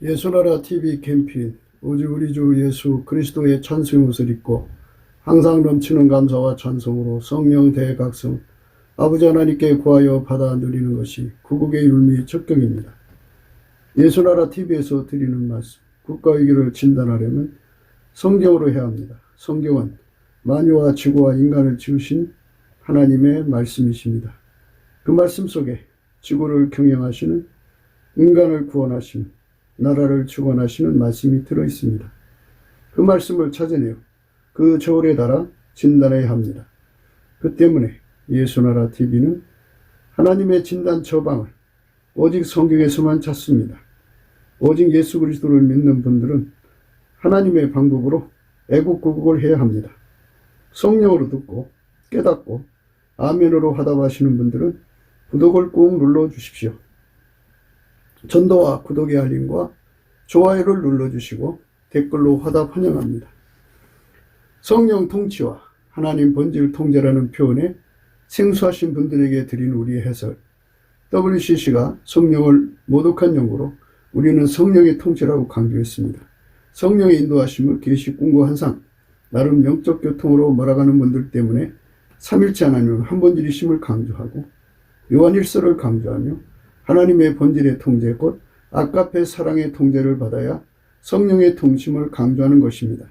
예수나라 TV 캠페인 오직 우리 주 예수 그리스도의 찬송의 옷을 입고 항상 넘치는 감사와 찬송으로 성령 대각성 아버지 하나님께 구하여 받아 누리는 것이 구국의 율미 척경입니다. 예수나라 TV에서 드리는 말씀, 국가위기를 진단하려면 성경으로 해야 합니다. 성경은 만유와 지구와 인간을 지으신 하나님의 말씀이십니다. 그 말씀 속에 지구를 경영하시는, 인간을 구원하시는, 나라를 주관하시는 말씀이 들어있습니다. 그 말씀을 찾아내어 그 저울에 달아 진단해야 합니다. 그 때문에 예수나라 TV는 하나님의 진단 처방을 오직 성경에서만 찾습니다. 오직 예수 그리스도를 믿는 분들은 하나님의 방법으로 애국구국을 해야 합니다. 성령으로 듣고 깨닫고 아멘으로 화답하시는 분들은 구독을 꾹 눌러주십시오. 전도와 구독의 알림과 좋아요를 눌러주시고 댓글로 화답 환영합니다. 성령 통치와 하나님 본질 통제라는 표현에 생소하신 분들에게 드린 우리의 해설, WCC가 성령을 모독한 용어로 우리는 성령의 통치라고 강조했습니다. 성령의 인도하심을 계시 꿈과 환상, 나름 영적 교통으로 몰아가는 분들 때문에 삼일체 하나님은 한 본질이심을 강조하고 요한일서를 강조하며 하나님의 본질의 통제 곧 아가페 사랑의 통제를 받아야 성령의 통심을 강조하는 것입니다.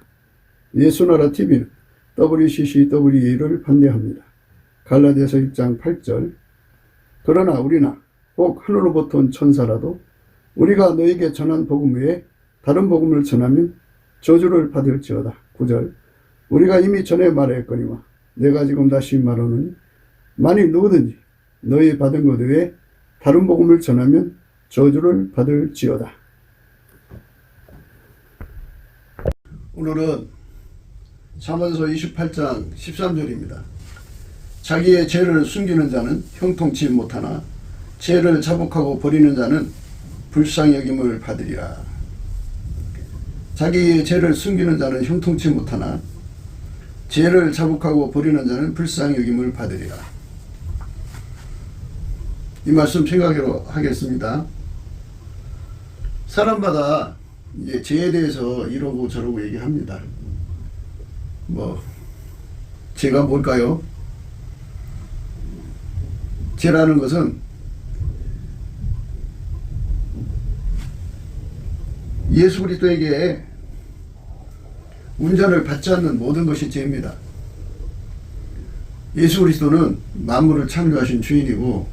예수나라 TV는 WCCWA를 반대합니다. 갈라디아서 1장 8절 그러나 우리나 혹 하늘로부터 온 천사라도 우리가 너에게 전한 복음 외에 다른 복음을 전하면 저주를 받을지어다. 9절 우리가 이미 전에 말하였거니와 내가 지금 다시 말하노니 만일 누구든지 너희 받은 것 외에 다른 복음을 전하면 저주를 받을지어다. 오늘은 잠언서 28장 13절입니다. 자기의 죄를 숨기는 자는 형통치 못하나 죄를 자복하고 버리는 자는 불쌍히 여김을 받으리라. 자기의 죄를 숨기는 자는 형통치 못하나 죄를 자복하고 버리는 자는 불쌍히 여김을 받으리라. 이 말씀 생각하도록 하겠습니다. 사람마다 이제 죄에 대해서 이러고 저러고 얘기합니다. 죄가 뭘까요? 죄라는 것은 예수 그리스도에게 운전을 받지 않는 모든 것이 죄입니다. 예수 그리스도는 만물을 창조하신 주인이고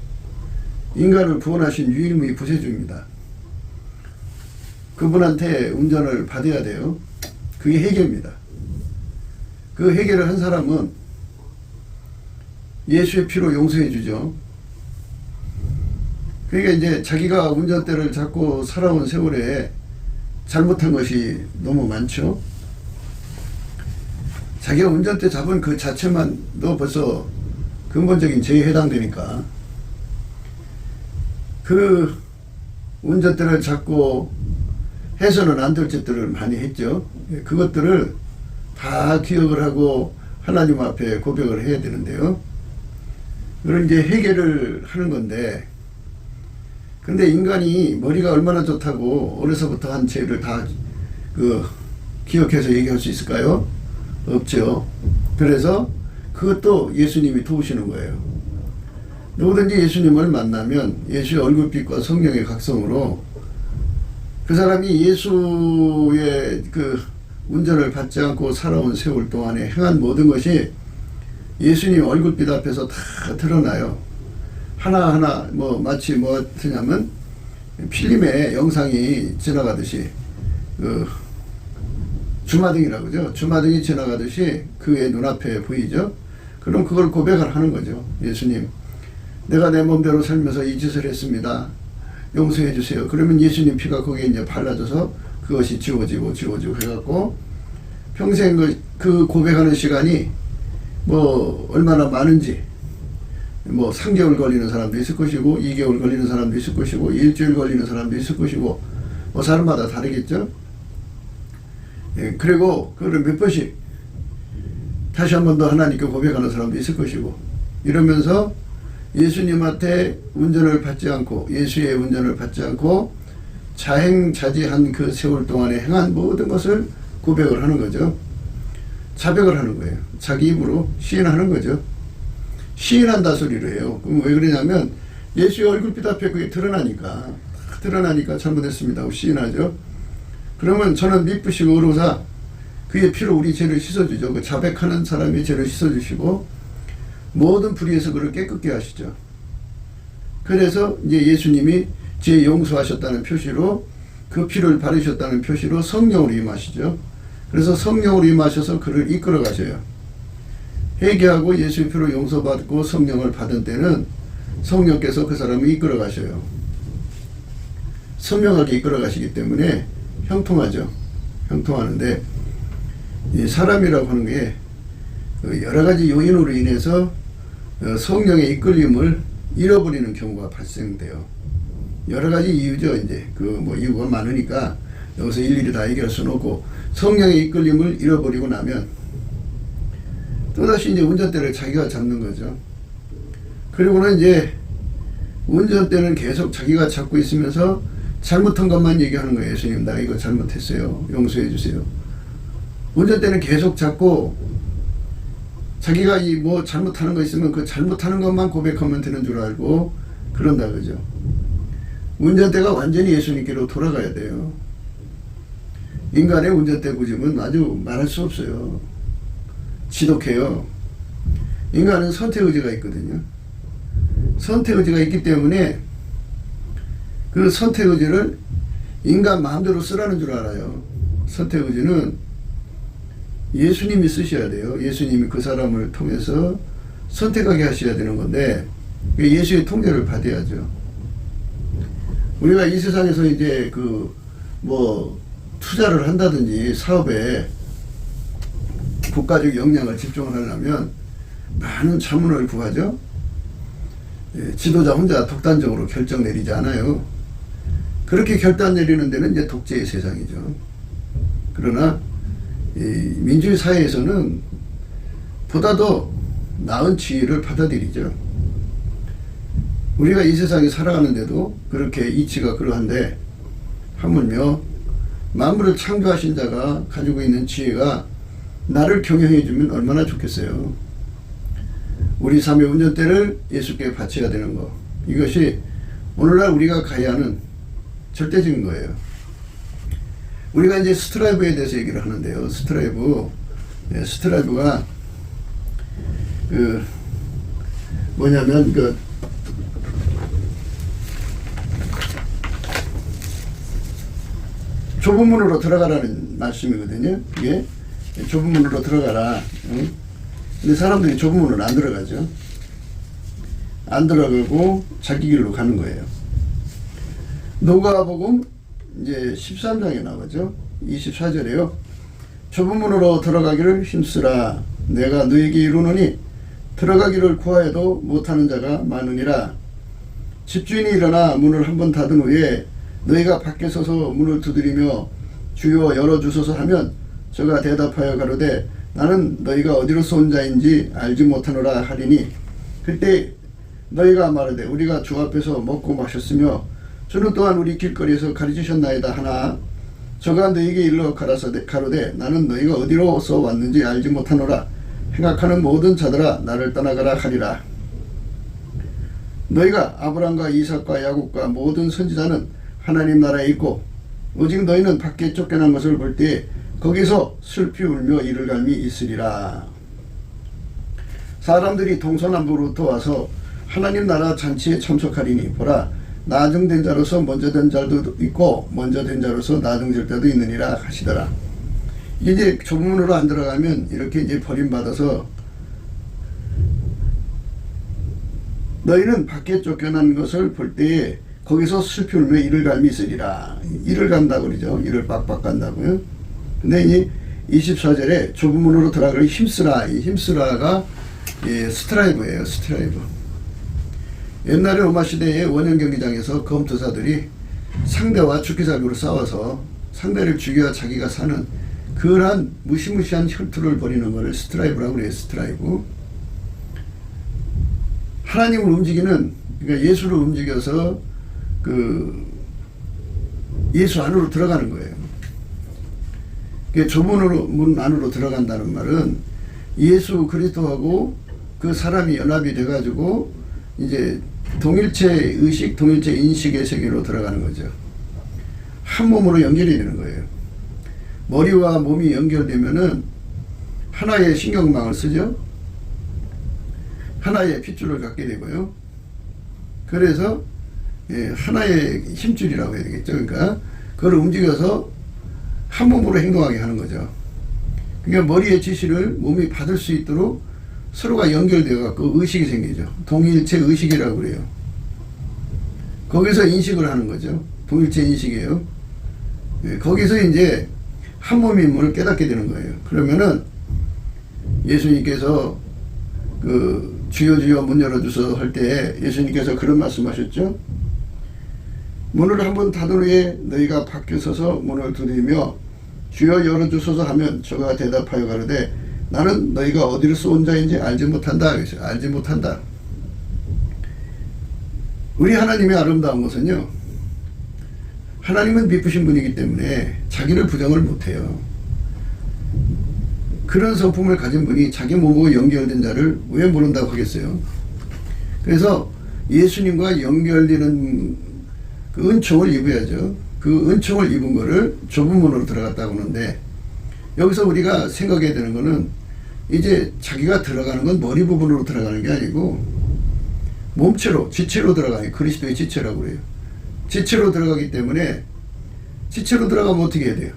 인간을 구원하신 유일무이 구세주입니다. 그분한테 운전을 받아야 돼요. 그게 해결입니다. 그 해결을 한 사람은 예수의 피로 용서해 주죠. 그러니까 이제 자기가 운전대를 잡고 살아온 세월에 잘못한 것이 너무 많죠. 자기가 운전대 잡은 그 자체만 너 벌써 근본적인 죄에 해당되니까 그 운전대를 잡고 해서는 안 될 짓들을 많이 했죠. 그것들을 다 기억을 하고 하나님 앞에 고백을 해야 되는데요. 그런 이제 해결을 하는 건데, 근데 인간이 머리가 얼마나 좋다고 어려서부터 한 죄를 다 기억해서 얘기할 수 있을까요? 없죠. 그래서 그것도 예수님이 도우시는 거예요. 누구든지 예수님을 만나면 예수의 얼굴빛과 성령의 각성으로 그 사람이 예수의 그 운전을 받지 않고 살아온 세월 동안에 행한 모든 것이 예수님 얼굴빛 앞에서 다 드러나요. 하나하나 마치 뭐 같으냐면 필름에 영상이 지나가듯이 주마등이라고 그러죠. 주마등이 지나가듯이 그의 눈앞에 보이죠. 그럼 그걸 고백을 하는 거죠. 예수님, 내가 내 몸대로 살면서 이 짓을 했습니다. 용서해 주세요. 그러면 예수님 피가 거기에 이제 발라져서 그것이 지워지고 해갖고 평생 그 고백하는 시간이 얼마나 많은지 3개월 걸리는 사람도 있을 것이고 2개월 걸리는 사람도 있을 것이고 일주일 걸리는 사람도 있을 것이고 사람마다 다르겠죠. 예, 그리고 그걸 몇 번씩 다시 한 번 더 하나님께 고백하는 사람도 있을 것이고 이러면서 예수님한테 운전을 받지 않고 예수의 운전을 받지 않고 자행자지한 그 세월 동안에 행한 모든 것을 고백을 하는 거죠. 자백을 하는 거예요. 자기 입으로 시인하는 거죠. 시인한다 소리를 해요. 그럼 왜 그러냐면 예수의 얼굴빛 앞에 그게 드러나니까 잘못했습니다 하고 시인하죠. 그러면 저는 미쁘시고 의로사 그의 피로 우리 죄를 씻어주죠. 그 자백하는 사람의 죄를 씻어주시고 모든 불의에서 그를 깨끗게 하시죠. 그래서 이제 예수님이 죄 용서하셨다는 표시로 그 피를 바르셨다는 표시로 성령으로 임하시죠. 그래서 성령으로 임하셔서 그를 이끌어 가셔요. 회개하고 예수의 피로 용서받고 성령을 받은 때는 성령께서 그 사람을 이끌어 가셔요. 선명하게 이끌어 가시기 때문에 형통하죠. 형통하는데 이 사람이라고 하는 게 여러 가지 요인으로 인해서 성령의 이끌림을 잃어버리는 경우가 발생돼요. 여러 가지 이유죠. 이제 이유가 많으니까 여기서 일일이 다 얘기할 수는 없고, 성령의 이끌림을 잃어버리고 나면 또다시 이제 운전대를 자기가 잡는 거죠. 그리고는 이제 운전대는 계속 자기가 잡고 있으면서 잘못한 것만 얘기하는 거예요. 예수님, 나 이거 잘못했어요. 용서해 주세요. 운전대는 계속 잡고 자기가 잘못하는 거 있으면 그 잘못하는 것만 고백하면 되는 줄 알고 그런다 그죠. 운전대가 완전히 예수님께로 돌아가야 돼요. 인간의 운전대 고집은 아주 말할 수 없어요. 지독해요. 인간은 선택의지가 있거든요. 선택의지가 있기 때문에 그 선택의지를 인간 마음대로 쓰라는 줄 알아요. 선택의지는 예수님이 쓰셔야 돼요. 예수님이 그 사람을 통해서 선택하게 하셔야 되는 건데 예수의 통제를 받아야죠. 우리가 이 세상에서 이제 투자를 한다든지 사업에 국가적 역량을 집중을 하려면 많은 자문을 구하죠. 지도자 혼자 독단적으로 결정 내리지 않아요. 그렇게 결단 내리는 데는 이제 독재의 세상이죠. 그러나 이 민주주의 사회에서는 보다 더 나은 지위를 받아들이죠. 우리가 이 세상에 살아가는데도 그렇게 이치가 그러한데 하물며 만물을 창조하신 자가 가지고 있는 지혜가 나를 경영해 주면 얼마나 좋겠어요. 우리 삶의 운전대를 예수께 바쳐야 되는 거, 이것이 오늘날 우리가 가야 하는 절대적인 거예요. 우리가 이제 스트라이브에 대해서 얘기를 하는데요. 스트라이브가 뭐냐면 좁은 문으로 들어가라는 말씀이거든요. 이게 좁은 문으로 들어가라. 응? 근데 사람들이 좁은 문으로 안 들어가죠. 안 들어가고 자기 길로 가는 거예요. 누가복음 이제 13장에 나오죠. 24절에요. 좁은 문으로 들어가기를 힘쓰라. 내가 너에게 이르노니 들어가기를 구하여도 못하는 자가 많으니라. 집주인이 일어나 문을 한번 닫은 후에 너희가 밖에 서서 문을 두드리며 주여 열어주소서 하면 저가 대답하여 가로되 나는 너희가 어디로서 온 자인지 알지 못하노라 하리니 그때 너희가 말하되 우리가 주 앞에서 먹고 마셨으며 주는 또한 우리 길거리에서 가르치셨나이다 하나 저가 너희에게 일러 가로되 나는 너희가 어디로서 왔는지 알지 못하노라. 행악하는 모든 자들아 나를 떠나가라 하리라. 너희가 아브라함과 이삭과 야곱과 모든 선지자는 하나님 나라에 있고 오직 너희는 밖에 쫓겨난 것을 볼 때에 거기서 슬피 울며 이를 갈미 있으리라. 사람들이 동서남북으로부터 와서 하나님 나라 잔치에 참석하리니 보라 나중된 자로서 먼저 된 자도 있고 먼저 된 자로서 나중될 때도 있느니라 하시더라. 이제 좁은 문으로 안 들어가면 이렇게 이제 버림받아서 너희는 밖에 쫓겨난 것을 볼 때에 거기서 슬피 울며 이를 갈미 있으리라. 이를 간다고 그러죠. 이를 빡빡 간다고요. 근데 이제 24절에 좁은 문으로 들어가기를 힘쓰라. 이 힘쓰라가 스트라이브예요. 스트라이브. 옛날에 로마 시대의 원형 경기장에서 검투사들이 상대와 죽기살기로 싸워서 상대를 죽여 자기가 사는 그러한 무시무시한 혈투를 벌이는 것을 스트라이브라고 그래요. 스트라이브. 하나님을 움직이는, 그러니까 예수를 움직여서 예수 안으로 들어가는 거예요. 좁은 문 안으로 들어간다는 말은 예수 그리스도하고 그 사람이 연합이 돼가지고 이제 동일체 의식, 동일체 인식의 세계로 들어가는 거죠. 한 몸으로 연결이 되는 거예요. 머리와 몸이 연결되면은 하나의 신경망을 쓰죠. 하나의 핏줄을 갖게 되고요. 그래서 하나의 힘줄이라고 해야 되겠죠. 그러니까 그걸 움직여서 한 몸으로 행동하게 하는 거죠. 그러니까 머리의 지시를 몸이 받을 수 있도록 서로가 연결되어 갖고 의식이 생기죠. 동일체 의식이라고 그래요. 거기서 인식을 하는 거죠. 동일체 인식이에요. 거기서 이제 한 몸임을 깨닫게 되는 거예요. 그러면은 예수님께서 그 주여 주여 문 열어주소 할 때 예수님께서 그런 말씀하셨죠. 문을 한번 닫은 후에 너희가 밖에 서서 문을 두드리며 주여 열어주소서 하면 저가 대답하여 가로되 나는 너희가 어디로서 온 자인지 알지 못한다. 알지 못한다. 우리 하나님의 아름다운 것은요, 하나님은 미쁘신 분이기 때문에 자기를 부정을 못해요. 그런 성품을 가진 분이 자기 몸하고 연결된 자를 왜 모른다고 하겠어요. 그래서 예수님과 연결되는 그 은총을 입어야죠. 그 은총을 입은 거를 좁은 문으로 들어갔다고 하는데, 여기서 우리가 생각해야 되는 거는 이제 자기가 들어가는 건 머리 부분으로 들어가는 게 아니고 몸체로, 지체로 들어가요. 그리스도의 지체라고 그래요. 지체로 들어가기 때문에, 지체로 들어가면 어떻게 해야 돼요?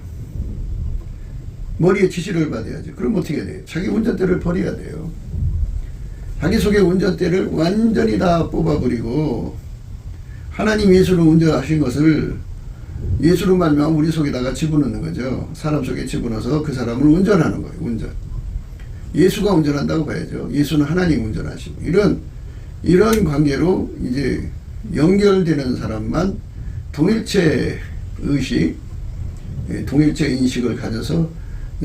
머리에 지시를 받아야죠. 그럼 어떻게 해야 돼요? 자기 운전대를 버려야 돼요. 자기 속의 운전대를 완전히 다 뽑아버리고 하나님 예수로 운전하신 것을 예수로 말미암아 우리 속에다가 집어넣는 거죠. 사람 속에 집어넣어서 그 사람을 운전하는 거예요. 운전. 예수가 운전한다고 봐야죠. 예수는 하나님 운전하시고 이런 관계로 이제 연결되는 사람만 동일체 의식, 동일체 인식을 가져서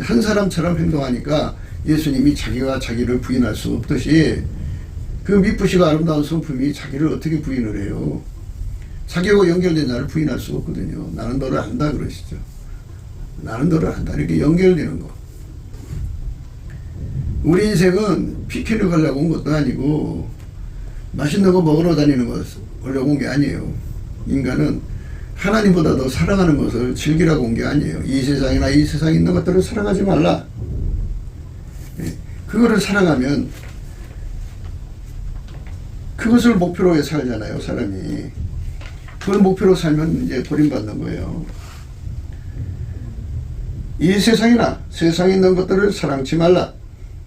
한 사람처럼 행동하니까 예수님이 자기가 자기를 부인할 수 없듯이 그 미쁘시고 아름다운 성품이 자기를 어떻게 부인을 해요. 자기하고 연결된 자를 부인할 수 없거든요. 나는 너를 안다 그러시죠. 나는 너를 안다. 이렇게 연결되는 거. 우리 인생은 피키닉 하려고 온 것도 아니고 맛있는 거 먹으러 다니는 거 하려고 온 게 아니에요. 인간은 하나님보다 더 사랑하는 것을 즐기라고 온 게 아니에요. 이 세상이나 이 세상에 있는 것들을 사랑하지 말라. 그거를 사랑하면 그것을 목표로 해 살잖아요, 사람이. 그걸 목표로 살면 이제 버림받는 거예요. 이 세상이나 세상에 있는 것들을 사랑치 말라.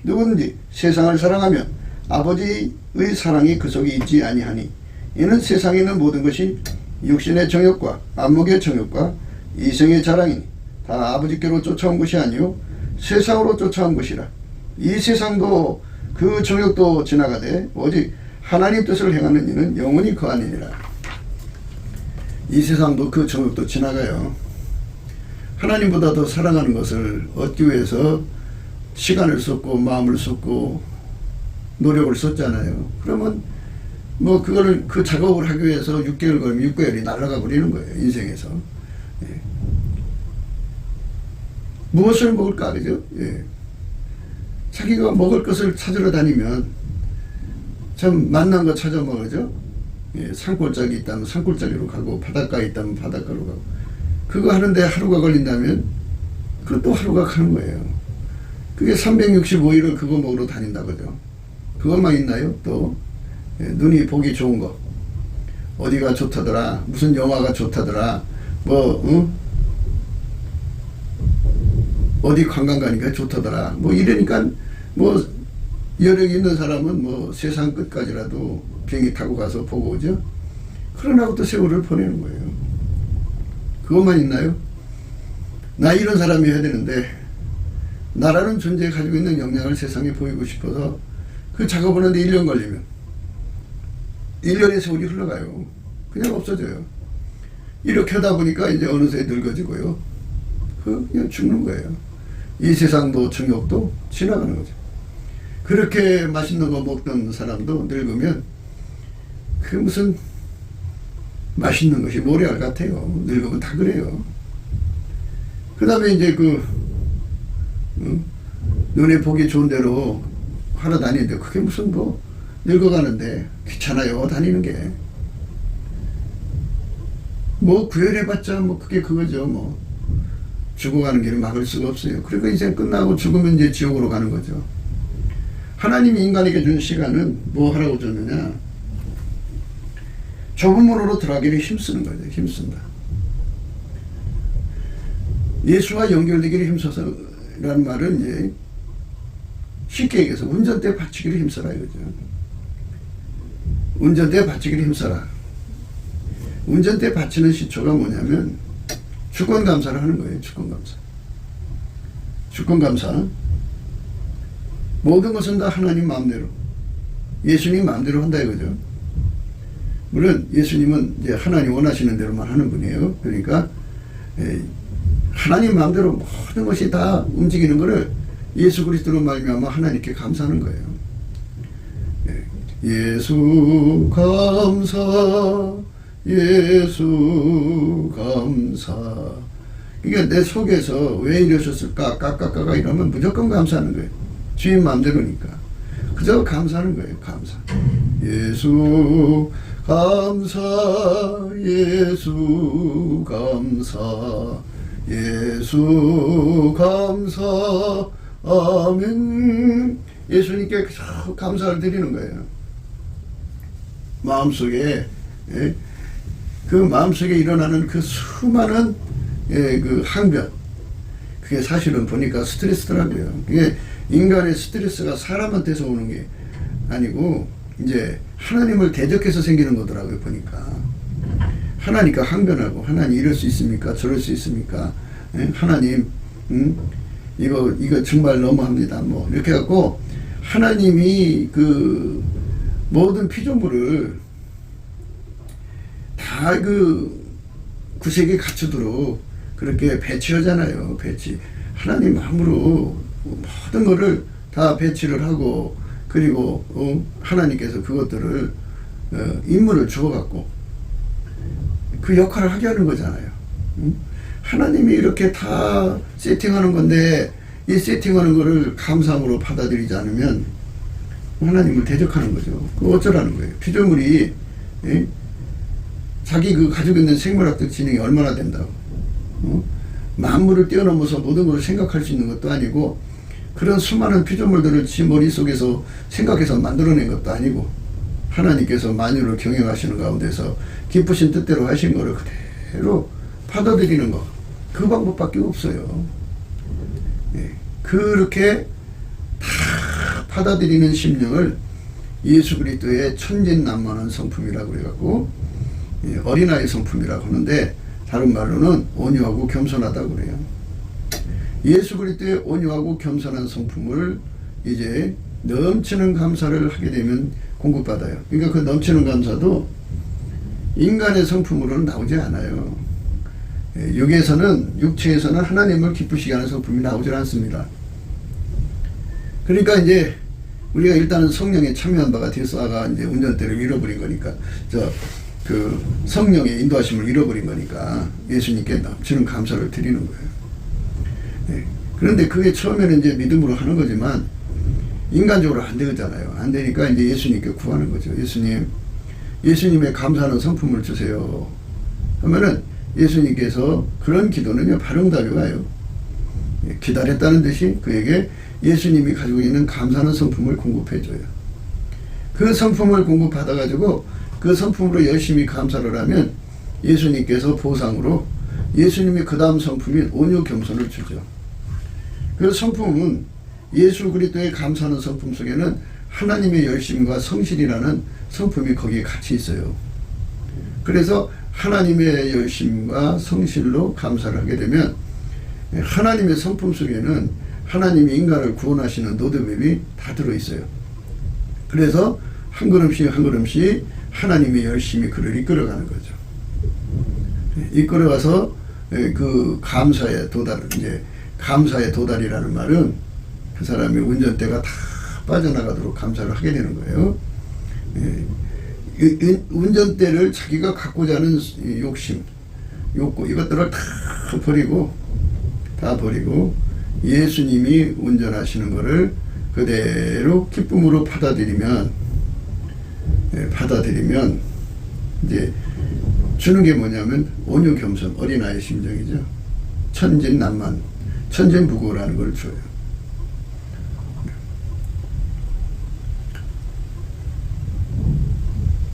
누구든지 세상을 사랑하면 아버지의 사랑이 그 속에 있지 아니하니 이는 세상에 있는 모든 것이 육신의 정욕과 안목의 정욕과 이성의 자랑이니 다 아버지께로 쫓아온 것이 아니요 세상으로 쫓아온 것이라. 이 세상도 그 정욕도 지나가되 오직 하나님 뜻을 행하는 이는 영원히 거하느니라. 이 세상도 그 정욕도 지나가요. 하나님보다 더 사랑하는 것을 얻기 위해서 시간을 쏟고 마음을 쏟고 노력을 쏟잖아요. 그러면 뭐 그거를 그 작업을 하기 위해서 6개월 걸리면 6개월이 날아가 버리는 거예요. 인생에서. 예. 무엇을 먹을까 그죠? 예. 자기가 먹을 것을 찾으러 다니면 참 맛난 거 찾아 먹으죠. 예. 산골짜기 있다면 산골짜기로 가고 바닷가에 있다면 바닷가로 가고 그거 하는데 하루가 걸린다면 그것도 하루가 가는 거예요. 그게 365일을 그거 먹으러 다닌다 그죠. 그것만 있나요? 또 눈이 보기 좋은 거 어디가 좋다더라 무슨 영화가 좋다더라 뭐 응? 어디 관광 가니까 좋다더라 뭐 이러니까 뭐 여력 있는 사람은 뭐 세상 끝까지라도 비행기 타고 가서 보고 오죠. 그러나고 또 세월을 보내는 거예요. 그것만 있나요? 나 이런 사람이 해야 되는데 나라는 존재에 가지고 있는 역량을 세상에 보이고 싶어서 그 작업을 하는데 1년 걸리면 1년의 세월이 흘러가요. 그냥 없어져요. 이렇게 하다 보니까 이제 어느새 늙어지고요. 그냥 죽는 거예요. 이 세상도 정욕도 지나가는 거죠. 그렇게 맛있는 거 먹던 사람도 늙으면 그 무슨 맛있는 것이 모래알 같아요. 늙으면 다 그래요. 그 다음에 이제 눈에 보기 좋은 대로 하러 다니는데 그게 무슨 뭐 늙어가는데 귀찮아요 다니는 게. 뭐 구별해봤자 뭐 그게 그거죠. 뭐 죽어가는 길을 막을 수가 없어요. 그러니까 인생 끝나고 죽으면 이제 지옥으로 가는 거죠. 하나님이 인간에게 준 시간은 뭐 하라고 줬느냐, 좁은 문으로 들어가기를 힘쓰는 거죠. 힘쓴다. 예수와 연결되기를 힘써서라는 말은 이제 쉽게 얘기해서 운전대 받치기를 힘써라 이거죠. 운전대 받치기를 힘써라. 운전대 받치는 시초가 뭐냐면 주권감사를 하는 거예요. 주권감사. 주권감사. 모든 것은 다 하나님 마음대로, 예수님 마음대로 한다 이거죠. 물론 예수님은 이제 하나님 원하시는 대로만 하는 분이에요. 그러니까 하나님 마음대로 모든 것이 다 움직이는 것을 예수 그리스도로 말미암아 하나님께 감사하는 거예요. 예수 감사, 예수 감사. 그러니까 내 속에서 왜 이러셨을까 까까까까 이러면 무조건 감사하는 거예요. 주인 마음대로니까 그저 감사하는 거예요. 감사. 예수 감사, 예수 감사, 예수 감사, 아멘. 예수님께 감사를 드리는 거예요. 마음속에, 그 마음속에 일어나는 그 수많은 그 항변, 그게 사실은 보니까 스트레스더라고요. 그게 인간의 스트레스가 사람한테서 오는 게 아니고 이제 하나님을 대적해서 생기는 거더라고요. 보니까 하나니까 항변하고, 하나님 이럴 수 있습니까? 저럴 수 있습니까? 하나님 이거 정말 너무합니다. 뭐 이렇게 갖고 하나님이 그 모든 피조물을 다 그 구색에 갖추도록 그렇게 배치하잖아요. 배치. 하나님 마음으로 모든 것을 다 배치를 하고, 그리고 하나님께서 그것들을 임무를 주어갖고 그 역할을 하게 하는 거잖아요. 하나님이 이렇게 다 세팅하는 건데 이 세팅하는 거를 감사함으로 받아들이지 않으면 하나님을 대적하는 거죠. 그거 어쩌라는 거예요. 피조물이 자기 그 가지고 있는 생물학적 지능이 얼마나 된다고. 만물을 뛰어넘어서 모든 것을 생각할 수 있는 것도 아니고, 그런 수많은 피조물들을 지 머릿속에서 생각해서 만들어낸 것도 아니고, 하나님께서 만유를 경영하시는 가운데서 기쁘신 뜻대로 하신 거를 그대로 받아들이는 것, 그 방법밖에 없어요. 그렇게 다 받아들이는 심령을 예수 그리스도의 천진난만한 성품이라고 해갖고 어린아이 성품이라고 하는데, 다른 말로는 온유하고 겸손하다고 그래요. 예수 그리스도의 온유하고 겸손한 성품을 이제 넘치는 감사를 하게 되면 공급받아요. 그러니까 그 넘치는 감사도 인간의 성품으로는 나오지 않아요. 육체에서는 하나님을 기쁘시게 하는 성품이 나오질 않습니다. 그러니까 이제 우리가 일단은 성령에 참여한 바가 되어서가 이제 운전대를 잃어버린 거니까, 그 성령의 인도하심을 잃어버린 거니까 예수님께 넘치는 감사를 드리는 거예요. 그런데 그게 처음에는 이제 믿음으로 하는 거지만 인간적으로 안 되잖아요. 안 되니까 이제 예수님께 구하는 거죠. 예수님의 감사하는 성품을 주세요 하면은 예수님께서 그런 기도는요 바로 응답이 와요. 기다렸다는 듯이 그에게 예수님이 가지고 있는 감사하는 성품을 공급해줘요. 그 성품을 공급받아가지고 그 성품으로 열심히 감사를 하면 예수님께서 보상으로 예수님의 그 다음 성품인 온유 겸손을 주죠. 그 성품은 예수 그리스도의 감사하는 성품 속에는 하나님의 열심과 성실이라는 성품이 거기에 같이 있어요. 그래서 하나님의 열심과 성실로 감사를 하게 되면 하나님의 성품 속에는 하나님이 인간을 구원하시는 로드맵이 다 들어있어요. 그래서 한 걸음씩 한 걸음씩 하나님이 열심히 그를 이끌어가는 거죠. 이끌어가서 그 감사의 도달, 이제 감사의 도달이라는 말은 그 사람의 운전대가 다 빠져나가도록 감사를 하게 되는 거예요. 운전대를 자기가 갖고자 하는 욕심, 욕구 이것들을 다 버리고 예수님이 운전하시는 것을 그대로 기쁨으로 받아들이면 이제 주는 게 뭐냐면 온유 겸손 어린아이 심정이죠. 천진난만 천진부고라는 걸 줘요.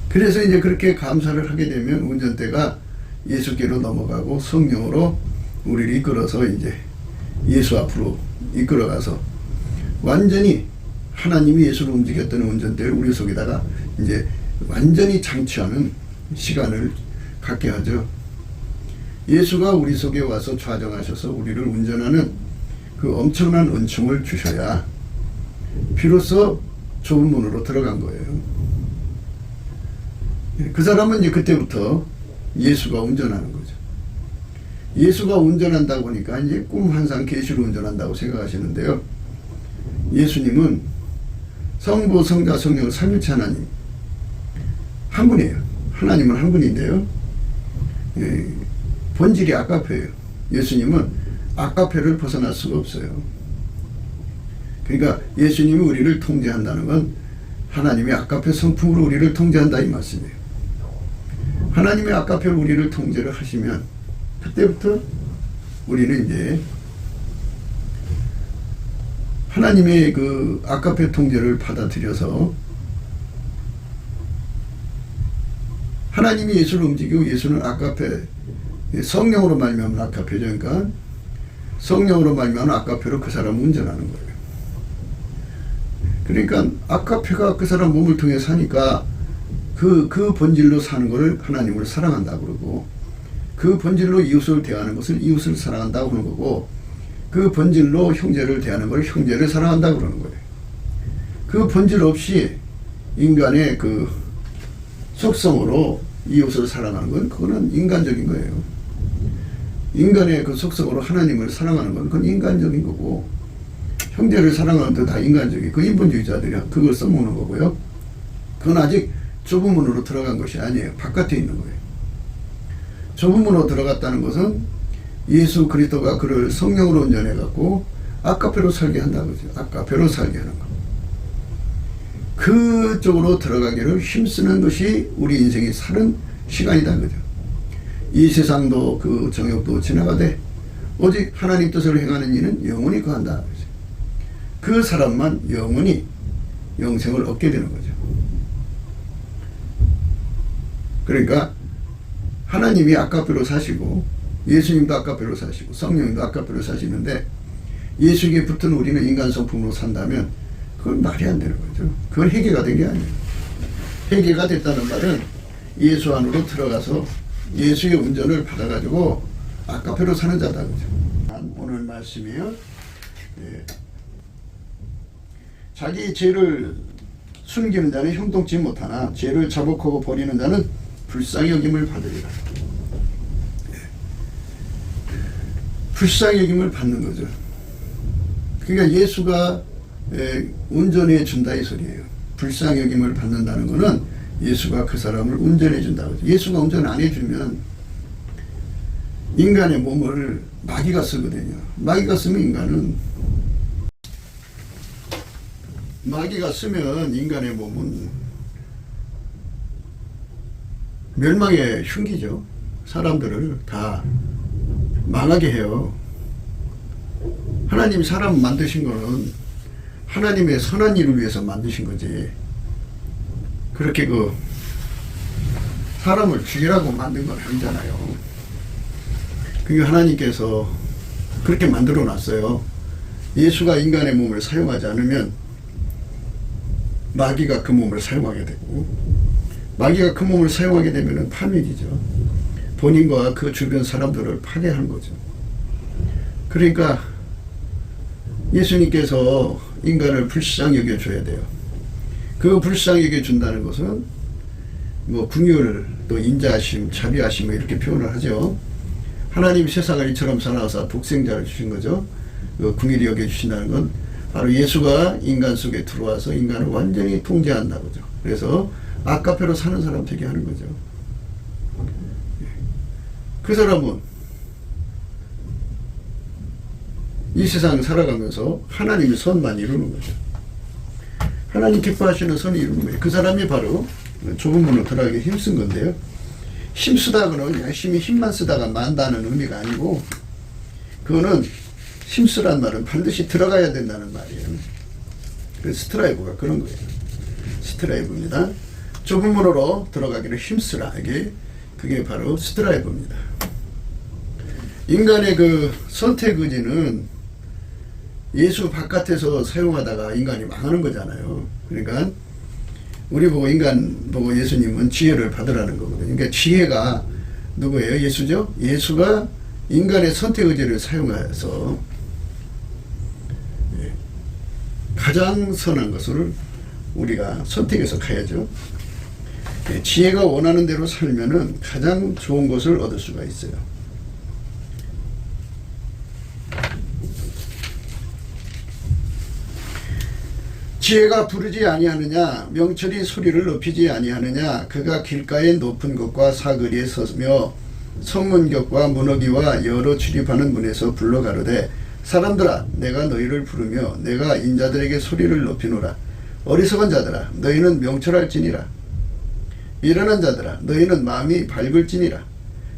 그래서 이제 그렇게 감사를 하게 되면 운전대가 예수께로 넘어가고 성령으로 우리를 이끌어서 이제 예수 앞으로 이끌어가서 완전히 하나님이 예수를 움직였던 운전대를 우리 속에다가 이제 완전히 장치하는 시간을 갖게 하죠. 예수가 우리 속에 와서 좌정하셔서 우리를 운전하는 그 엄청난 은총을 주셔야 비로소 좁은 문으로 들어간 거예요. 그 사람은 이제 그때부터 예수가 운전하는 거죠. 예수가 운전한다고 보니까 이제 꿈 환상 계시로 운전한다고 생각하시는데요. 예수님은 성부 성자 성령 삼위일체 하나님 한 분이에요. 하나님은 한 분인데요. 본질이 아까페예요. 예수님은 아까페를 벗어날 수가 없어요. 그러니까 예수님이 우리를 통제한다는 건 하나님의 아까페 성품으로 우리를 통제한다 이 말씀이에요. 하나님의 아까페로 우리를 통제를 하시면 그때부터 우리는 이제 하나님의 그 아까페 통제를 받아들여서 하나님이 예수를 움직이고 예수는 아까페 성령으로 말미암은 아까페죠. 그러니까 성령으로 말미암은 아까페로 그 사람을 운전하는 거예요. 그러니까 아까페가 그 사람 몸을 통해 사니까 그 본질로 사는 것을 하나님을 사랑한다고 그러고 그 본질로 이웃을 대하는 것을 이웃을 사랑한다고 하는 거고 그 본질로 형제를 대하는 걸 형제를 사랑한다고 그러는 거예요. 그 본질 없이 인간의 그 속성으로 이웃을 사랑하는 건 그거는 인간적인 거예요. 인간의 그 속성으로 하나님을 사랑하는 건 그건 인간적인 거고 형제를 사랑하는 것도 다 인간적인 그 인본주의자들이 그걸 써먹는 거고요. 그건 아직 좁은 문으로 들어간 것이 아니에요. 바깥에 있는 거예요. 좁은 문으로 들어갔다는 것은 예수 그리스도가 그를 성령으로 운전해 갖고 아까페로 살게 한다는 거죠. 아까페로 살게 하는 거. 그쪽으로 들어가기를 힘쓰는 것이 우리 인생이 사는 시간이다 그죠. 이 세상도 그 정욕도 지나가되 오직 하나님 뜻을 행하는 이는 영원히 거한다. 그 사람만 영원히 영생을 얻게 되는 거죠. 그러니까 하나님이 아까페로 사시고 예수님도 아까페로 사시고 성령님도 아까페로 사시는데 예수에게 붙은 우리는 인간 성품으로 산다면 그건 말이 안 되는 거죠. 그건 회개가 된 게 아니에요. 회개가 됐다는 말은 예수 안으로 들어가서 예수의 운전을 받아가지고 아까페로 사는 자다 그죠. 오늘 말씀이요. 네. 자기 죄를 숨기는 자는 형통치 못하나 죄를 자복하고 버리는 자는 불쌍히 여김을 받으리라. 불쌍히 여김을 받는 거죠. 그러니까 예수가 운전해 준다 이 소리예요. 불쌍히 여김을 받는다는 거는 예수가 그 사람을 운전해 준다고. 예수가 운전 안 해주면 인간의 몸을 마귀가 쓰거든요. 마귀가 쓰면 인간의 몸은 멸망의 흉기죠. 사람들을 다 망하게 해요. 하나님이 사람 만드신 거는 하나님의 선한 일을 위해서 만드신 거지. 그렇게 그 사람을 죽이라고 만든 건 아니잖아요. 그게 하나님께서 그렇게 만들어 놨어요. 예수가 인간의 몸을 사용하지 않으면 마귀가 그 몸을 사용하게 되고 마귀가 그 몸을 사용하게 되면 파멸이죠. 본인과 그 주변 사람들을 파괴하는 거죠. 그러니까 예수님께서 인간을 불쌍히 여겨줘야 돼요. 그 불쌍히 여겨준다는 것은 뭐 긍휼 또 인자하심 자비하심 이렇게 표현을 하죠. 하나님 세상을 이처럼 사랑하사 독생자를 주신 거죠. 그 긍휼히 여겨주신다는 건 바로 예수가 인간 속에 들어와서 인간을 완전히 통제한다고죠. 그래서 아카페로 사는 사람 되게 하는 거죠. 그 사람은 이 세상 살아가면서 하나님의 선만 이루는 거죠. 하나님 기뻐하시는 선을 이루는 거예요. 그 사람이 바로 좁은 문으로 들어가기 힘쓴 건데요. 힘쓰다가는 열심히 힘만 쓰다가 만다는 의미가 아니고, 그거는 힘쓰란 말은 반드시 들어가야 된다는 말이에요. 그 스트라이브가 그런 거예요. 스트라이브입니다. 좁은 문으로 들어가기를 힘쓰라. 그게 바로 스트라이브입니다. 인간의 그 선택 의지는 예수 바깥에서 사용하다가 인간이 망하는 거잖아요. 그러니까 우리 보고 인간 보고 예수님은 지혜를 받으라는 거거든요. 그러니까 지혜가 누구예요? 예수죠? 예수가 인간의 선택 의지를 사용해서 가장 선한 것을 우리가 선택해서 가야죠. 지혜가 원하는 대로 살면은 가장 좋은 것을 얻을 수가 있어요. 지혜가 부르지 아니하느냐, 명철이 소리를 높이지 아니하느냐, 그가 길가의 높은 곳과 사거리에 서며 성문격과 문어기와 여러 출입하는 문에서 불러 가로되, 사람들아, 내가 너희를 부르며 내가 인자들에게 소리를 높이노라. 어리석은 자들아, 너희는 명철할지니라. 미련한 자들아, 너희는 마음이 밝을지니라.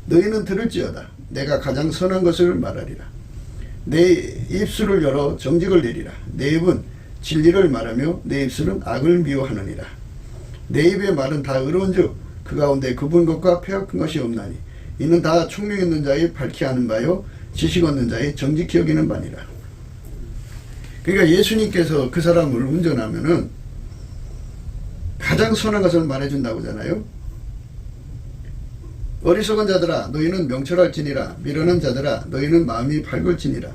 너희는 들을지어다. 내가 가장 선한 것을 말하리라. 내 입술을 열어 정직을 내리라. 내 입은 진리를 말하며 내 입술은 악을 미워하느니라. 내 입의 말은 다 의로운즉 그 가운데 굽은 것과 폐역한 것이 없나니 이는 다 총명 있는 자의 밝히 아는 바요 지식 얻는 자의 정직히 여기는 바니라. 그러니까 예수님께서 그 사람을 운전하면은 가장 선한 것을 말해준다고 하잖아요. 어리석은 자들아, 너희는 명철할지니라. 미련한 자들아, 너희는 마음이 밝을지니라.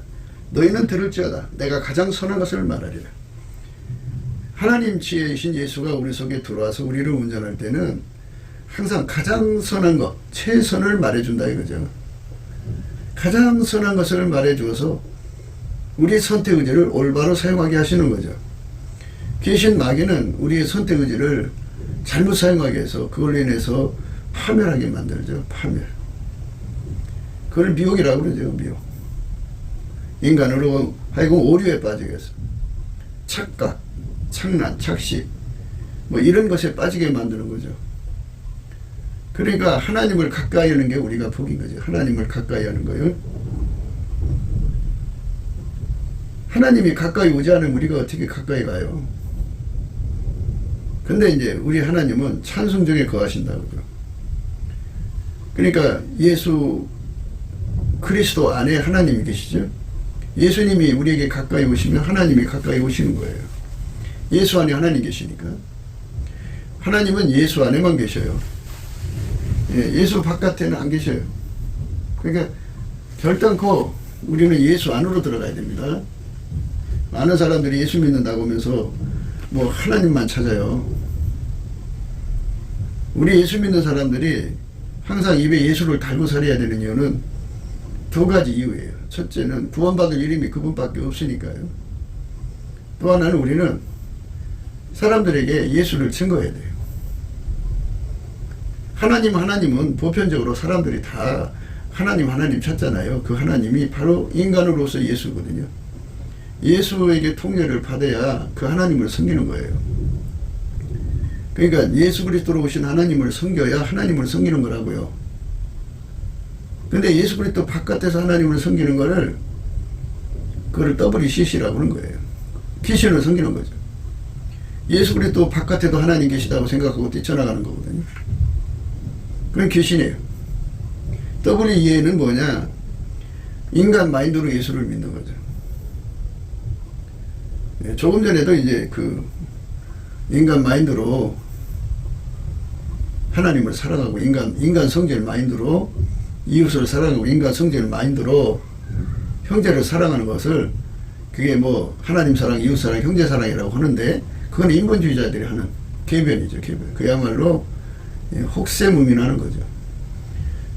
너희는 들을지어다. 내가 가장 선한 것을 말하리라. 하나님 지혜이신 예수가 우리 속에 들어와서 우리를 운전할 때는 항상 가장 선한 것, 최선을 말해준다 이거죠. 가장 선한 것을 말해주어서 우리의 선택 의지를 올바로 사용하게 하시는 거죠. 귀신 마귀는 우리의 선택 의지를 잘못 사용하게 해서 그걸로 인해서 파멸하게 만들죠. 파멸. 그걸 미혹이라고 그러죠. 미혹. 인간으로 하여금 오류에 빠지게 해서 착각, 착란, 착시 뭐 이런 것에 빠지게 만드는 거죠. 그러니까 하나님을 가까이 하는 게 우리가 복인 거죠. 하나님을 가까이 하는 거예요. 하나님이 가까이 오지 않으면 우리가 어떻게 가까이 가요? 근데 이제 우리 하나님은 찬송 중에 거하신다고요. 그러니까 예수 그리스도 안에 하나님이 계시죠. 예수님이 우리에게 가까이 오시면 하나님이 가까이 오시는 거예요. 예수 안에 하나님 계시니까. 하나님은 예수 안에만 계셔요. 예수 바깥에는 안 계셔요. 그러니까 결단코 우리는 예수 안으로 들어가야 됩니다. 많은 사람들이 예수 믿는다고 하면서 뭐 하나님만 찾아요. 우리 예수 믿는 사람들이 항상 입에 예수를 달고 살아야 되는 이유는 두 가지 이유예요. 첫째는 구원받을 이름이 그분밖에 없으니까요. 또 하나는 우리는 사람들에게 예수를 증거해야 돼요. 하나님은 보편적으로 사람들이 다 하나님 찾잖아요. 그 하나님이 바로 인간으로서 예수거든요. 예수에게 통례를 받아야 그 하나님을 섬기는 거예요. 그러니까 예수 그리스도로 오신 하나님을 섬겨야 하나님을 섬기는 거라고요. 근데 예수 그리스도 바깥에서 하나님을 섬기는 거를 그걸 WCC라고 하는 거예요. 귀신을 섬기는 거죠. 예수 그리스도 바깥에도 하나님 계시다고 생각하고 뛰쳐나가는 거거든요. 그건 귀신이에요. WEA는 뭐냐? 인간 마인드로 예수를 믿는 거죠. 조금 전에도 이제 그 인간 마인드로 하나님을 사랑하고 인간 성질 마인드로 이웃을 사랑하고 인간 성질 마인드로 형제를 사랑하는 것을 그게 뭐 하나님 사랑, 이웃 사랑, 형제 사랑이라고 하는데 그건 인본주의자들이 하는 궤변이죠. 궤변. 그야말로 혹세무민하는 거죠.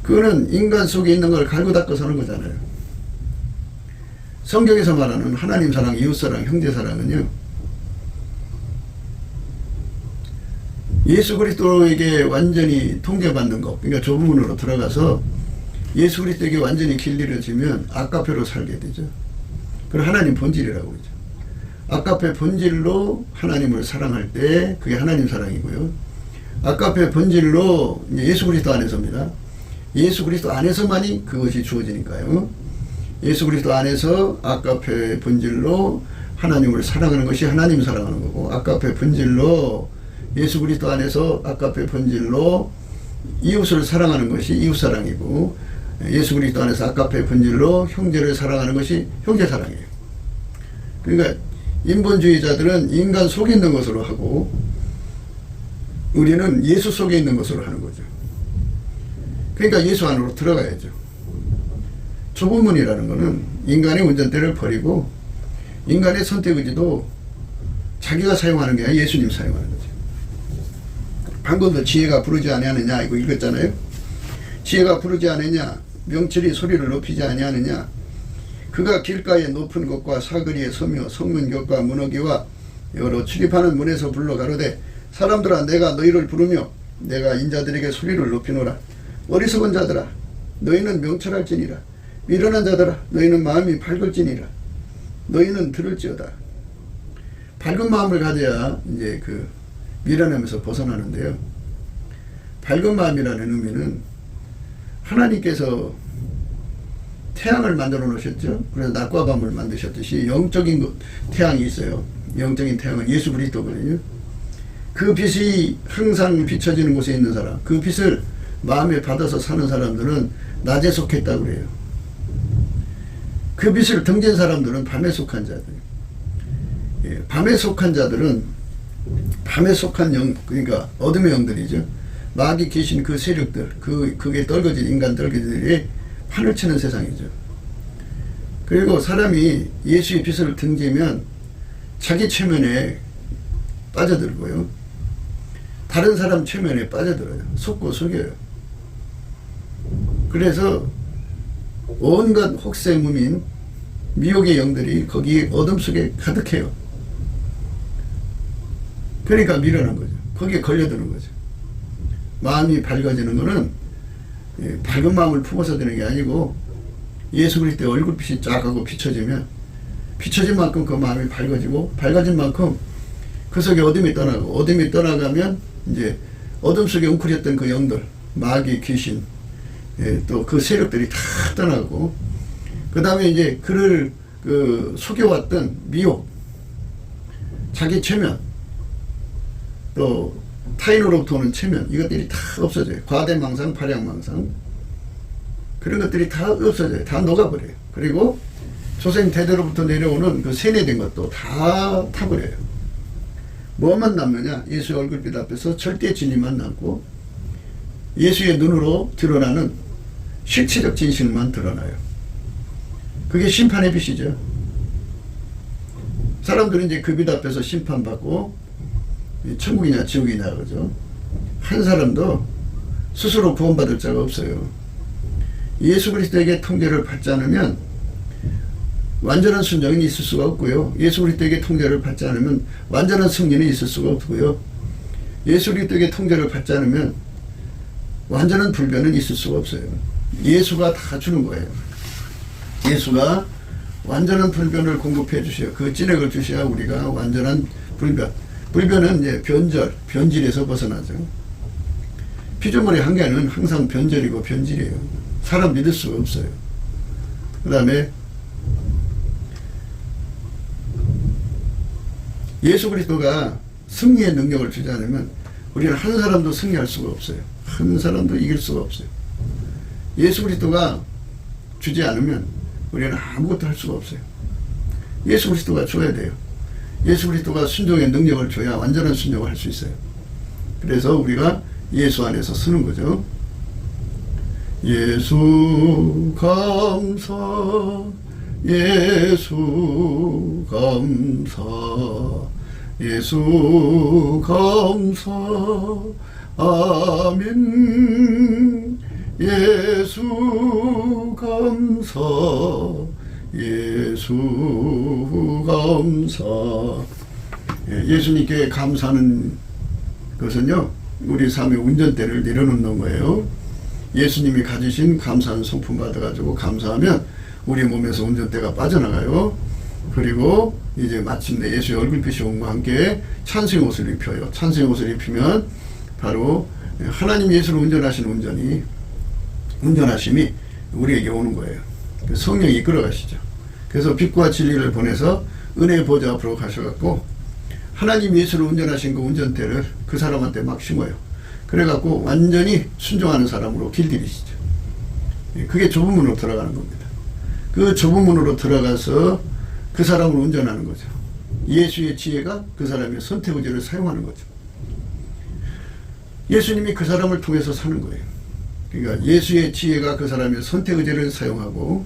그거는 인간 속에 있는 걸 갈고 닦아 사는 거잖아요. 성경에서 말하는 하나님 사랑, 이웃 사랑, 형제 사랑은요, 예수 그리스도에게 완전히 통제받는 것, 그러니까 좁은 문으로 들어가서 예수 그리스도에게 완전히 길들여지면 아까페로 살게 되죠. 그걸 하나님 본질이라고 그러죠. 아까페 본질로 하나님을 사랑할 때 그게 하나님 사랑이고요. 아까페 본질로 예수 그리스도 안에서입니다. 예수 그리스도 안에서만이 그것이 주어지니까요. 예수 그리스도 안에서 아까페 본질로 하나님을 사랑하는 것이 하나님 사랑하는 거고, 아까페 본질로 예수 그리스도 안에서 아까페 본질로 이웃을 사랑하는 것이 이웃 사랑이고, 예수 그리스도 안에서 아까페 본질로 형제를 사랑하는 것이 형제 사랑이에요. 그러니까 인본주의자들은 인간 속에 있는 것으로 하고 우리는 예수 속에 있는 것으로 하는 거죠. 그러니까 예수 안으로 들어가야죠. 좁은 문이라는 것은 인간의 운전대를 버리고 인간의 선택의지도 자기가 사용하는 게 아니라 예수님 사용하는 거죠. 방금도 지혜가 부르지 아니하느냐 이거 읽었잖아요. 지혜가 부르지 않느냐, 명철이 소리를 높이지 아니하느냐, 그가 길가의 높은 곳과 사거리에 서며 성문 곁과 문어기와 여러 출입하는 문에서 불러 가로되 사람들아 내가 너희를 부르며 내가 인자들에게 소리를 높이노라. 어리석은 자들아 너희는 명철할지니라. 미련한 자들아 너희는 마음이 밝을지니라. 너희는 들을지어다. 밝은 마음을 가져야 이제 그 미련함에서 벗어나는데요. 밝은 마음이라는 의미는 하나님께서 태양을 만들어 놓으셨죠. 그래서 낮과 밤을 만드셨듯이 영적인 태양이 있어요. 영적인 태양은 예수 그리스도거든요. 그 빛이 항상 비춰지는 곳에 있는 사람, 그 빛을 마음에 받아서 사는 사람들은 낮에 속했다고 그래요. 그 빛을 등진 사람들은 밤에 속한 자들. 예, 밤에 속한 자들은 밤에 속한 영, 그러니까 어둠의 영들이죠. 마귀 귀신 그 세력들, 그게 떨거진 인간 떨거지들이 판을 치는 세상이죠. 그리고 사람이 예수의 빛을 등지면 자기 최면에 빠져들고요. 다른 사람 최면에 빠져들어요. 속고 속여요. 그래서 온갖 혹세무민 미혹의 영들이 거기 어둠 속에 가득해요. 그러니까 미련한 거죠. 거기에 걸려드는 거죠. 마음이 밝아지는 것은 밝은 마음을 품어서 되는 게 아니고 예수 그리스도의 얼굴빛이 쫙 하고 비춰지면 비춰진 만큼 그 마음이 밝아지고 밝아진 만큼 그 속에 어둠이 떠나고 어둠이 떠나가면 이제 어둠 속에 웅크렸던 그 영들 마귀 귀신 또 그 세력들이 다 떠나고 그 다음에 이제 그를 그 속여왔던 미혹 자기 체면 또 타인으로부터 오는 체면 이것들이 다 없어져요. 과대망상 발양망상 그런 것들이 다 없어져요. 다 녹아버려요. 그리고 조상 대대로부터 내려오는 그 세뇌된 것도 다 타버려요. 뭐만 남느냐? 예수의 얼굴빛 앞에서 절대 진리만 남고 예수의 눈으로 드러나는 실체적 진실만 드러나요. 그게 심판의 빛이죠. 사람들은 이제 그 빛 앞에서 심판받고 천국이냐 지옥이냐 그러죠. 한 사람도 스스로 구원받을 자가 없어요. 예수 그리스도에게 통제를 받지 않으면 완전한 순종이 있을 수가 없고요. 예수 그리스도에게 통제를 받지 않으면 완전한 승리는 있을 수가 없고요. 예수 그리스도에게 통제를 받지 않으면 완전한 불변은 있을 수가 없어요. 예수가 다 주는 거예요. 예수가 완전한 불변을 공급해 주셔요. 그 진액을 주셔야 우리가 완전한 불변. 불변은 이제 변절, 변질에서 벗어나죠. 피조물의 한계는 항상 변절이고 변질이에요. 사람 믿을 수가 없어요. 그 다음에 예수 그리스도가 승리의 능력을 주지 않으면 우리는 한 사람도 승리할 수가 없어요. 한 사람도 이길 수가 없어요. 예수 그리스도가 주지 않으면 우리는 아무것도 할 수가 없어요. 예수 그리스도가 줘야 돼요. 예수 그리스도가 순종의 능력을 줘야 완전한 순종을 할 수 있어요. 그래서 우리가 예수 안에서 쓰는 거죠. 예수 감사, 예수 감사, 예수 감사, 아멘. 예수 감사, 예수 감사. 예수님께 감사하는 것은요 우리 삶의 운전대를 내려놓는 거예요. 예수님이 가지신 감사한 성품 받아가지고 감사하면 우리 몸에서 운전대가 빠져나가요. 그리고 이제 마침내 예수의 얼굴빛이 온과 함께 찬송의 옷을 입혀요. 찬송의 옷을 입히면 바로 하나님 예수를 운전하심이 우리에게 오는 거예요. 성령이 이끌어 가시죠. 그래서 빛과 진리를 보내서 은혜의 보좌 앞으로 가셔갖고 하나님 예수를 운전하신 그 운전대를 그 사람한테 막 심어요. 그래갖고 완전히 순종하는 사람으로 길들이시죠. 그게 좁은 문으로 들어가는 겁니다. 그 좁은 문으로 들어가서 그 사람을 운전하는 거죠. 예수의 지혜가 그 사람의 선택 의지를 사용하는 거죠. 예수님이 그 사람을 통해서 사는 거예요. 그러니까 예수의 지혜가 그 사람의 선택 의지를 사용하고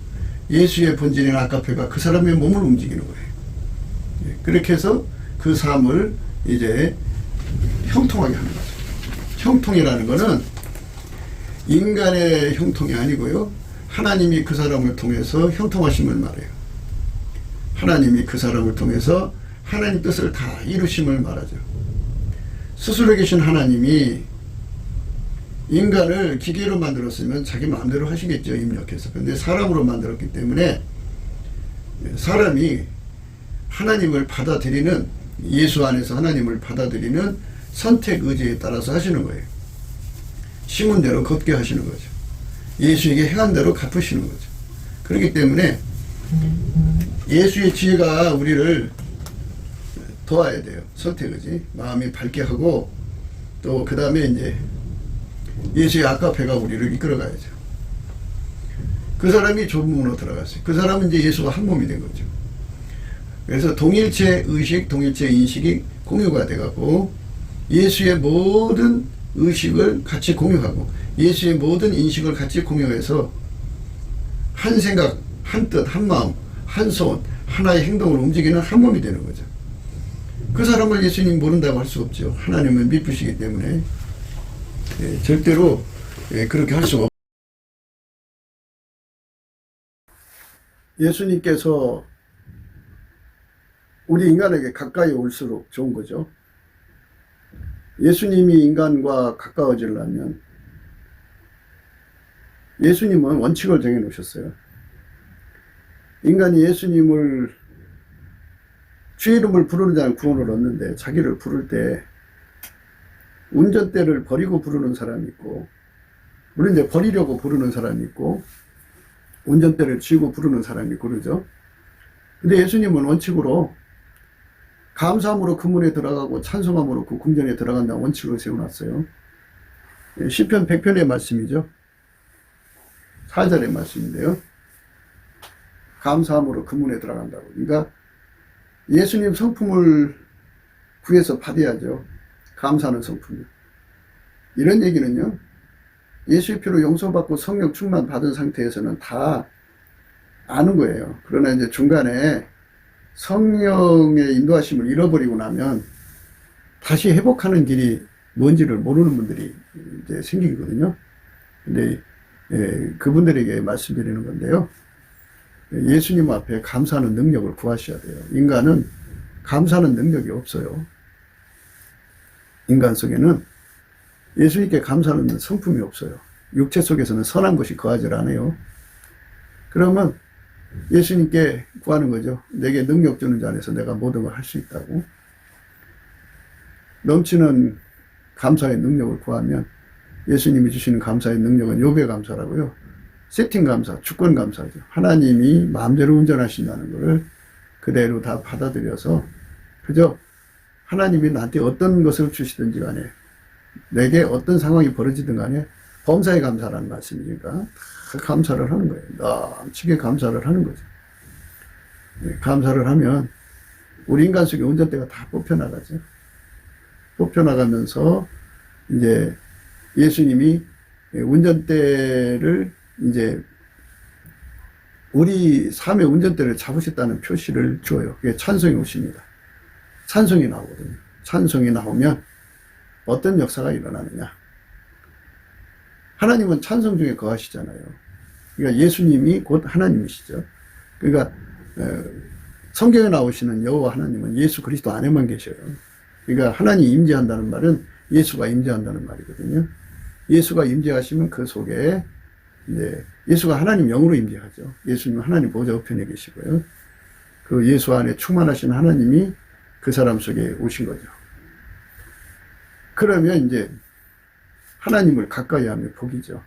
예수의 본질인 아카페가 그 사람의 몸을 움직이는 거예요. 그렇게 해서 그 삶을 이제 형통하게 하는 거죠. 형통이라는 것은 인간의 형통이 아니고요. 하나님이 그 사람을 통해서 형통하심을 말해요. 하나님이 그 사람을 통해서 하나님 뜻을 다 이루심을 말하죠. 스스로 계신 하나님이 인간을 기계로 만들었으면 자기 마음대로 하시겠죠. 입력해서. 근데 사람으로 만들었기 때문에 사람이 하나님을 받아들이는, 예수 안에서 하나님을 받아들이는 선택 의지에 따라서 하시는 거예요. 심은 대로 걷게 하시는 거죠. 예수에게 행한 대로 갚으시는 거죠. 그렇기 때문에 예수의 지혜가 우리를 도와야 돼요. 선택 의지. 마음이 밝게 하고 또 그 다음에 이제 예수의 아카페가 우리를 이끌어 가야죠. 그 사람이 좁은 문으로 들어갔어요. 그 사람은 이제 예수가 한 몸이 된 거죠. 그래서 동일체 의식, 동일체 인식이 공유가 돼갖고 예수의 모든 의식을 같이 공유하고 예수의 모든 인식을 같이 공유해서 한 생각, 한 뜻, 한 마음, 한 손, 하나의 행동을 움직이는 한 몸이 되는 거죠. 그 사람을 예수님 모른다고 할 수 없죠. 하나님은 미쁘시기 때문에 절대로 그렇게 할 수가 없어요. 예수님께서 우리 인간에게 가까이 올수록 좋은 거죠. 예수님이 인간과 가까워지려면 예수님은 원칙을 정해 놓으셨어요. 인간이 예수님을 주의 이름을 부르는 자는 구원을 얻는데 자기를 부를 때 운전대를 버리고 부르는 사람이 있고, 물론 이제 버리려고 부르는 사람이 있고 운전대를 쥐고 부르는 사람이 있고 그러죠. 근데 예수님은 원칙으로 감사함으로 그 문에 들어가고 찬송함으로 그 궁전에 들어간다는 원칙을 세워놨어요. 시편 100편의 말씀이죠. 4절의 말씀인데요. 감사함으로 그 문에 들어간다고. 그러니까 예수님 성품을 구해서 받아야죠. 감사하는 성품이. 이런 얘기는요, 예수의 피로 용서받고 성령 충만 받은 상태에서는 다 아는 거예요. 그러나 이제 중간에 성령의 인도하심을 잃어버리고 나면 다시 회복하는 길이 뭔지를 모르는 분들이 이제 생기거든요. 근데 그분들에게 말씀드리는 건데요. 예수님 앞에 감사하는 능력을 구하셔야 돼요. 인간은 감사하는 능력이 없어요. 인간 속에는 예수님께 감사하는 성품이 없어요. 육체 속에서는 선한 것이 거하지 않아요. 그러면 예수님께 구하는 거죠. 내게 능력 주는 자 안에서 내가 모든 걸 할 수 있다고. 넘치는 감사의 능력을 구하면 예수님이 주시는 감사의 능력은 욥의 감사라고요. 세팅 감사, 주권 감사죠. 하나님이 마음대로 운전하신다는 것을 그대로 다 받아들여서 그저 하나님이 나한테 어떤 것을 주시든지 간에 내게 어떤 상황이 벌어지든 간에 범사에 감사라는 말씀이니까 감사를 하는 거예요. 넘치게 감사를 하는 거죠. 감사를 하면 우리 인간 속에 운전대가 다 뽑혀나가죠. 뽑혀나가면서 이제 예수님이 운전대를 이제 우리 삶의 운전대를 잡으셨다는 표시를 줘요. 그게 찬송이 오십니다. 찬송이 나오거든요. 찬송이 나오면 어떤 역사가 일어나느냐. 하나님은 찬송 중에 거하시잖아요. 그러니까 예수님이 곧 하나님이시죠. 그러니까 성경에 나오시는 여호와 하나님은 예수 그리스도 안에만 계셔요. 그러니까 하나님이 임재한다는 말은 예수가 임재한다는 말이거든요. 예수가 임재하시면 그 속에 이제 예수가 하나님 영으로 임재하죠. 예수님은 하나님 보좌 우편에 계시고요. 그 예수 안에 충만하신 하나님이 그 사람 속에 오신 거죠. 그러면 이제 하나님을 가까이 하면 복이죠.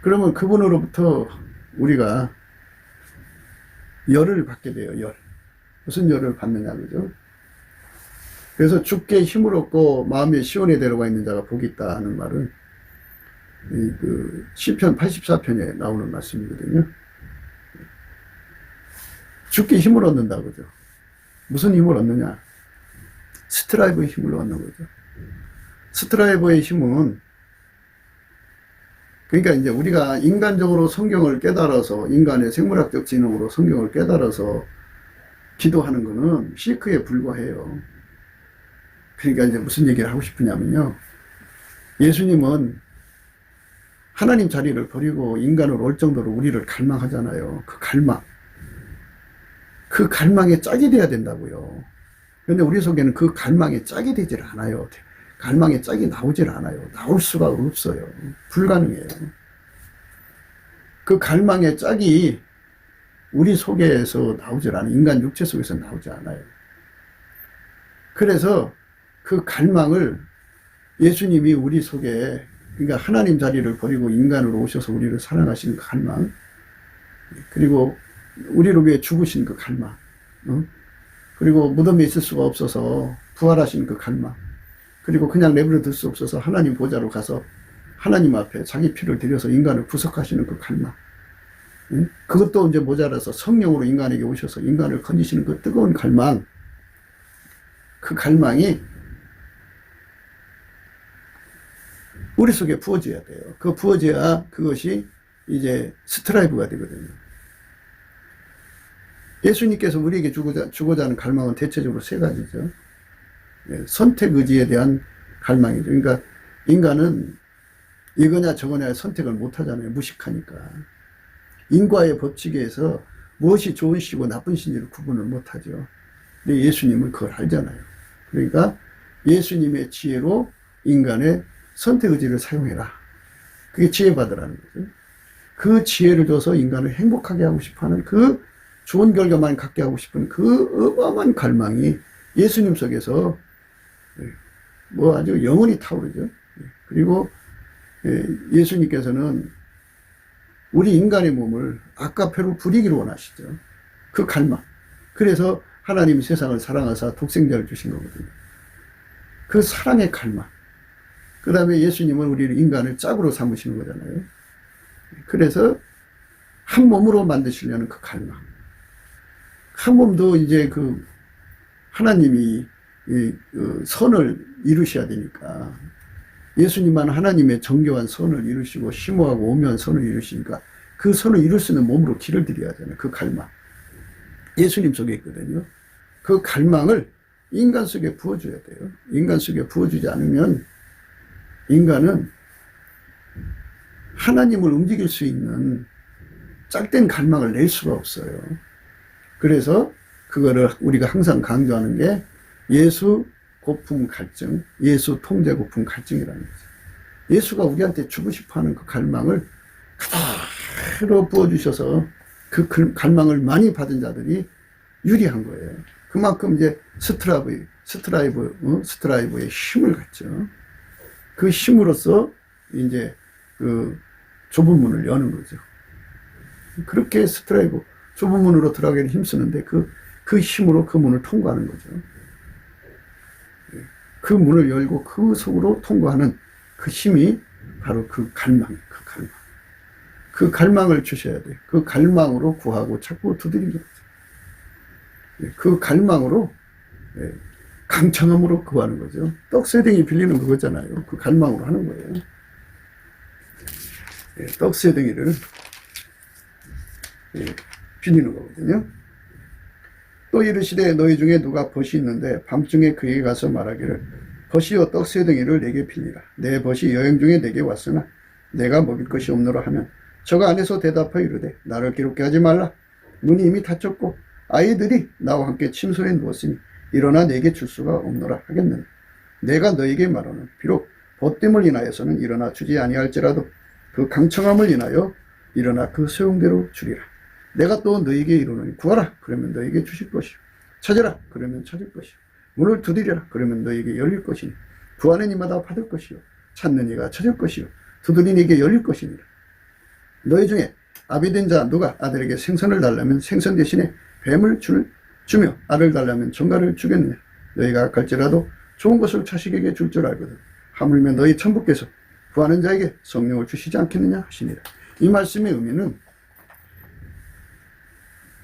그러면 그분으로부터 우리가 열을 받게 돼요. 열. 무슨 열을 받느냐, 그죠? 그래서 주께 힘을 얻고 마음의 시온에 데려가 있는 자가 복이 있다 하는 말은 그 시편 84편에 나오는 말씀이거든요. 주께 힘을 얻는다, 그죠? 무슨 힘을 얻느냐? 스트라이브의 힘을 얻는 거죠. 스트라이브의 힘은 그러니까 이제 우리가 인간적으로 성경을 깨달아서 인간의 생물학적 지능으로 성경을 깨달아서 기도하는 거는 시크에 불과해요. 그러니까 이제 무슨 얘기를 하고 싶으냐면요. 예수님은 하나님 자리를 버리고 인간으로 올 정도로 우리를 갈망하잖아요. 그 갈망에 짝이 돼야 된다고요. 그런데 우리 속에는 그 갈망에 짝이 되질 않아요. 갈망에 짝이 나오질 않아요. 나올 수가 없어요. 불가능해요. 그 갈망의 짝이 우리 속에서 나오질 않아요. 인간 육체 속에서 나오지 않아요. 그래서 그 갈망을 예수님이 우리 속에, 그러니까 하나님 자리를 버리고 인간으로 오셔서 우리를 사랑하신 그 갈망, 그리고 우리를 위해 죽으신 그 갈망, 그리고 무덤에 있을 수가 없어서 부활하신 그 갈망, 그리고 그냥 내버려 둘 수 없어서 하나님 보좌로 가서 하나님 앞에 자기 피를 들여서 인간을 구속하시는 그 갈망, 그것도 이제 모자라서 성령으로 인간에게 오셔서 인간을 건지시는 그 뜨거운 갈망, 그 갈망이 우리 속에 부어져야 돼요. 그 부어져야 그것이 이제 스트라이브가 되거든요. 예수님께서 우리에게 주고자 하는 갈망은 대체적으로 세 가지죠. 선택 의지에 대한 갈망이죠. 그러니까 인간은 이거냐 저거냐 선택을 못 하잖아요. 무식하니까. 인과의 법칙에 의해서 무엇이 좋은 시고 나쁜 시인지를 구분을 못 하죠. 근데 예수님은 그걸 알잖아요. 그러니까 예수님의 지혜로 인간의 선택 의지를 사용해라. 그게 지혜받으라는 거죠. 그 지혜를 줘서 인간을 행복하게 하고 싶어하는 그 좋은 결과만 갖게 하고 싶은 그 어마어마한 갈망이 예수님 속에서 뭐 아주 영원히 타오르죠. 그리고 예수님께서는 우리 인간의 몸을 아까페로 부리기를 원하시죠. 그 갈망. 그래서 하나님이 세상을 사랑하사 독생자를 주신 거거든요. 그 사랑의 갈망. 그 다음에 예수님은 우리를 인간을 짝으로 삼으시는 거잖아요. 그래서 한 몸으로 만드시려는 그 갈망. 한 몸도 이제 그 하나님이 선을 이루셔야 되니까 예수님만 하나님의 정교한 선을 이루시고 심오하고 오묘한 선을 이루시니까 그 선을 이룰 수 있는 몸으로 길을 들여야 하잖아요. 그 갈망. 예수님 속에 있거든요. 그 갈망을 인간 속에 부어줘야 돼요. 인간 속에 부어주지 않으면 인간은 하나님을 움직일 수 있는 짝된 갈망을 낼 수가 없어요. 그래서 그거를 우리가 항상 강조하는 게 예수 고품 갈증, 예수 통제 고품 갈증이라는 거죠. 예수가 우리한테 주고 싶어하는 그 갈망을 그대로 부어주셔서 그 갈망을 많이 받은 자들이 유리한 거예요. 그만큼 이제 스트라이브의 힘을 갖죠. 그 힘으로써 이제 그 좁은 문을 여는 거죠. 그렇게 스트라이브, 좁은 문으로 들어가기를 힘쓰는데 그 힘으로 그 문을 통과하는 거죠. 그 문을 열고 그 속으로 통과하는 그 힘이 바로 그 갈망이에요. 그 갈망을 주셔야 돼요. 그 갈망으로 구하고 찾고 두드리는 거죠. 그 갈망으로 강청함으로 구하는 거죠. 떡세댕이 빌리는 그거잖아요. 그 갈망으로 하는 거예요. 떡세댕이를 빌리는 거거든요. 또 이르시되 너희 중에 누가 벗이 있는데 밤중에 그에게 가서 말하기를 벗이요 떡세댕이를 내게 빌리라. 내 벗이 여행 중에 내게 왔으나 내가 먹일 것이 없노라 하면 저가 안에서 대답하여 이르되 나를 괴롭게 하지 말라. 문이 이미 닫혔고 아이들이 나와 함께 침소에 누웠으니 일어나 내게 줄 수가 없노라 하겠느냐. 내가 너에게 말하는 비록 보됨을 인하여서는 일어나 주지 아니할지라도 그 강청함을 인하여 일어나 그 소용대로 주리라. 내가 또 너에게 이르노니 구하라 그러면 너에게 주실 것이요 찾으라 그러면 찾을 것이요 문을 두드리라 그러면 너에게 열릴 것이니 구하는 이마다 받을 것이요 찾는 이가 찾을 것이요 두드리는 이에게 열릴 것이니라. 너희 중에 아비된 자 누가 아들에게 생선을 달라면 생선 대신에 뱀을 주며 알을 달라면 정갈을 주겠느냐. 너희가 악할지라도 좋은 것을 자식에게 줄 줄 알거든 하물며 너희 천부께서 구하는 자에게 성령을 주시지 않겠느냐 하시니라. 이 말씀의 의미는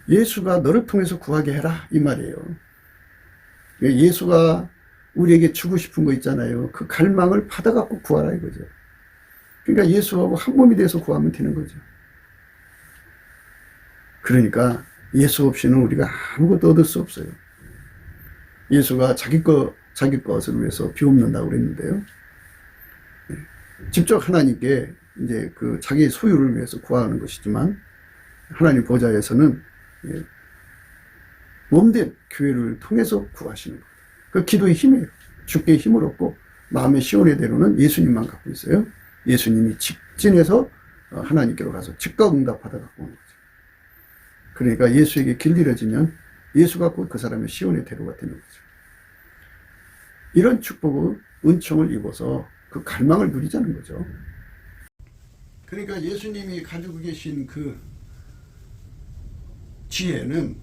예수가 너를 통해서 구하게 해라 이 말이에요. 예수가 우리에게 주고 싶은 거 있잖아요. 그 갈망을 받아갖고 구하라 이거죠. 그러니까 예수하고 한 몸이 돼서 구하면 되는 거죠. 그러니까 예수 없이는 우리가 아무것도 얻을 수 없어요. 예수가 자기 것을 위해서 비옵는다고 그랬는데요. 직접 하나님께 이제 그 자기 소유를 위해서 구하는 것이지만 하나님 보좌에서는 몸된 교회를 통해서 구하시는 거예요. 그 기도의 힘이에요. 주께 힘을 얻고 마음의 시온의 대로는 예수님만 갖고 있어요. 예수님이 직진해서 하나님께로 가서 즉각 응답받아 갖고 오는 거죠. 그러니까 예수에게 길들여지면 예수가 곧 그 사람의 시온의 대로가 되는 거죠. 이런 축복을 은총을 입어서 그 갈망을 누리자는 거죠. 그러니까 예수님이 가지고 계신 그 지혜는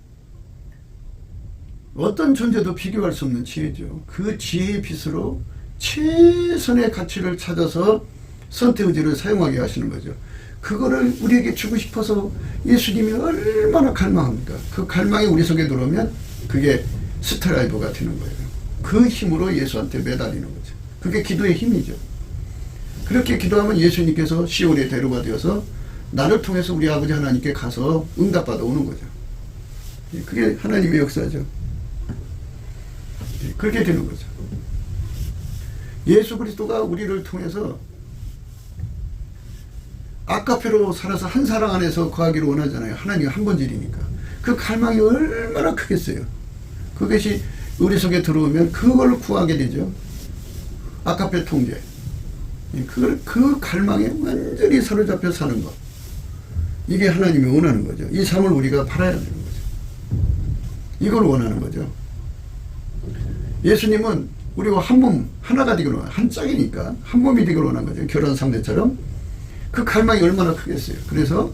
어떤 존재도 비교할 수 없는 지혜죠. 그 지혜의 빛으로 최선의 가치를 찾아서 선택 의지를 사용하게 하시는 거죠. 그거를 우리에게 주고 싶어서 예수님이 얼마나 갈망합니까? 그 갈망이 우리 속에 들어오면 그게 스트라이브가 되는 거예요. 그 힘으로 예수한테 매달리는 거죠. 그게 기도의 힘이죠. 그렇게 기도하면 예수님께서 시온의 대로가 되어서 나를 통해서 우리 아버지 하나님께 가서 응답받아 오는 거죠. 그게 하나님의 역사죠. 그렇게 되는 거죠. 예수 그리스도가 우리를 통해서 아카페로 살아서 한 사랑 안에서 거하기를 원하잖아요. 하나님이 한 본질이니까. 그 갈망이 얼마나 크겠어요. 그것이 우리 속에 들어오면 그걸 구하게 되죠. 아카페 통제. 그 갈망에 완전히 사로잡혀 사는 것. 이게 하나님이 원하는 거죠. 이 삶을 우리가 바라야 되는 거죠. 이걸 원하는 거죠. 예수님은 우리와 한 몸, 하나가 되기를 원하는, 한 짝이니까 한 몸이 되기를 원하는 거죠. 결혼 상대처럼. 그 갈망이 얼마나 크겠어요. 그래서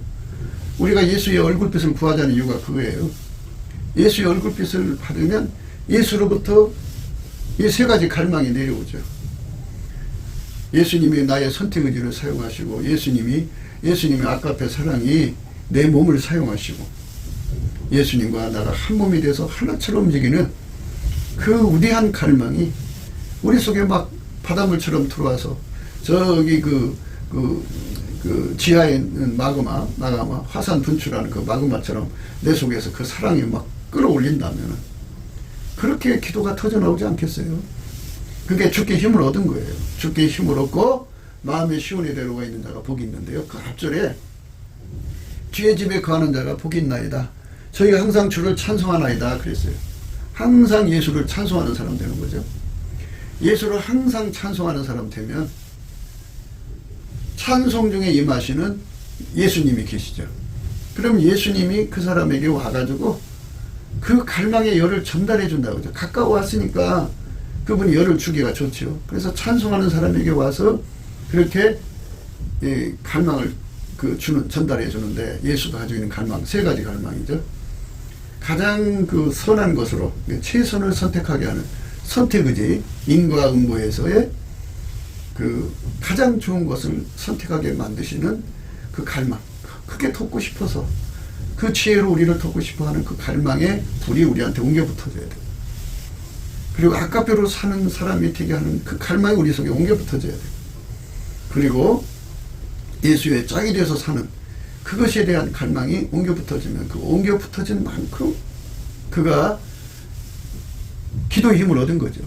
우리가 예수의 얼굴빛을 구하자는 이유가 그거예요. 예수의 얼굴빛을 받으면 예수로부터 이 세 가지 갈망이 내려오죠. 예수님이 나의 선택 의지를 사용하시고 예수님의 아까페 사랑이 내 몸을 사용하시고 예수님과 나가 한 몸이 돼서 하나처럼 움직이는 그 위대한 갈망이 우리 속에 막 바닷물처럼 들어와서 저기 그 지하에 있는 마그마 화산 분출하는 그 마그마처럼 내 속에서 그 사랑이 막 끌어올린다면 그렇게 기도가 터져나오지 않겠어요? 그게 주께 힘을 얻은 거예요. 주께 힘을 얻고 마음의 시온의 대로가 있는 자가 복이 있는데요. 그 앞절에 주의 집에 거하는 자가 복이 있나이다. 저희가 항상 주를 찬송하나이다 그랬어요. 항상 예수를 찬송하는 사람 되는 거죠. 예수를 항상 찬송하는 사람 되면 찬송 중에 임하시는 예수님이 계시죠. 그럼 예수님이 그 사람에게 와가지고 그 갈망의 열을 전달해 준다고 하죠. 가까워 왔으니까 그분이 열을 주기가 좋죠. 그래서 찬송하는 사람에게 와서 그렇게 갈망을 전달해 주는데 예수가 가지고 있는 갈망, 세 가지 갈망이죠. 가장 그 선한 것으로 최선을 선택하게 하는 선택의지, 인과응보에서의 그 가장 좋은 것을 선택하게 만드시는 그 갈망, 그게 돕고 싶어서 그 지혜로 우리를 돕고 싶어하는 그 갈망에 불이 우리한테 옮겨 붙어져야 돼요. 그리고 아까표로 사는 사람이 되게 하는 그 갈망이 우리 속에 옮겨 붙어져야 돼요. 그리고 예수의 짝이 되어서 사는 그것에 대한 갈망이 옮겨 붙어지면 그 옮겨 붙어진 만큼 그가 기도의 힘을 얻은 거죠.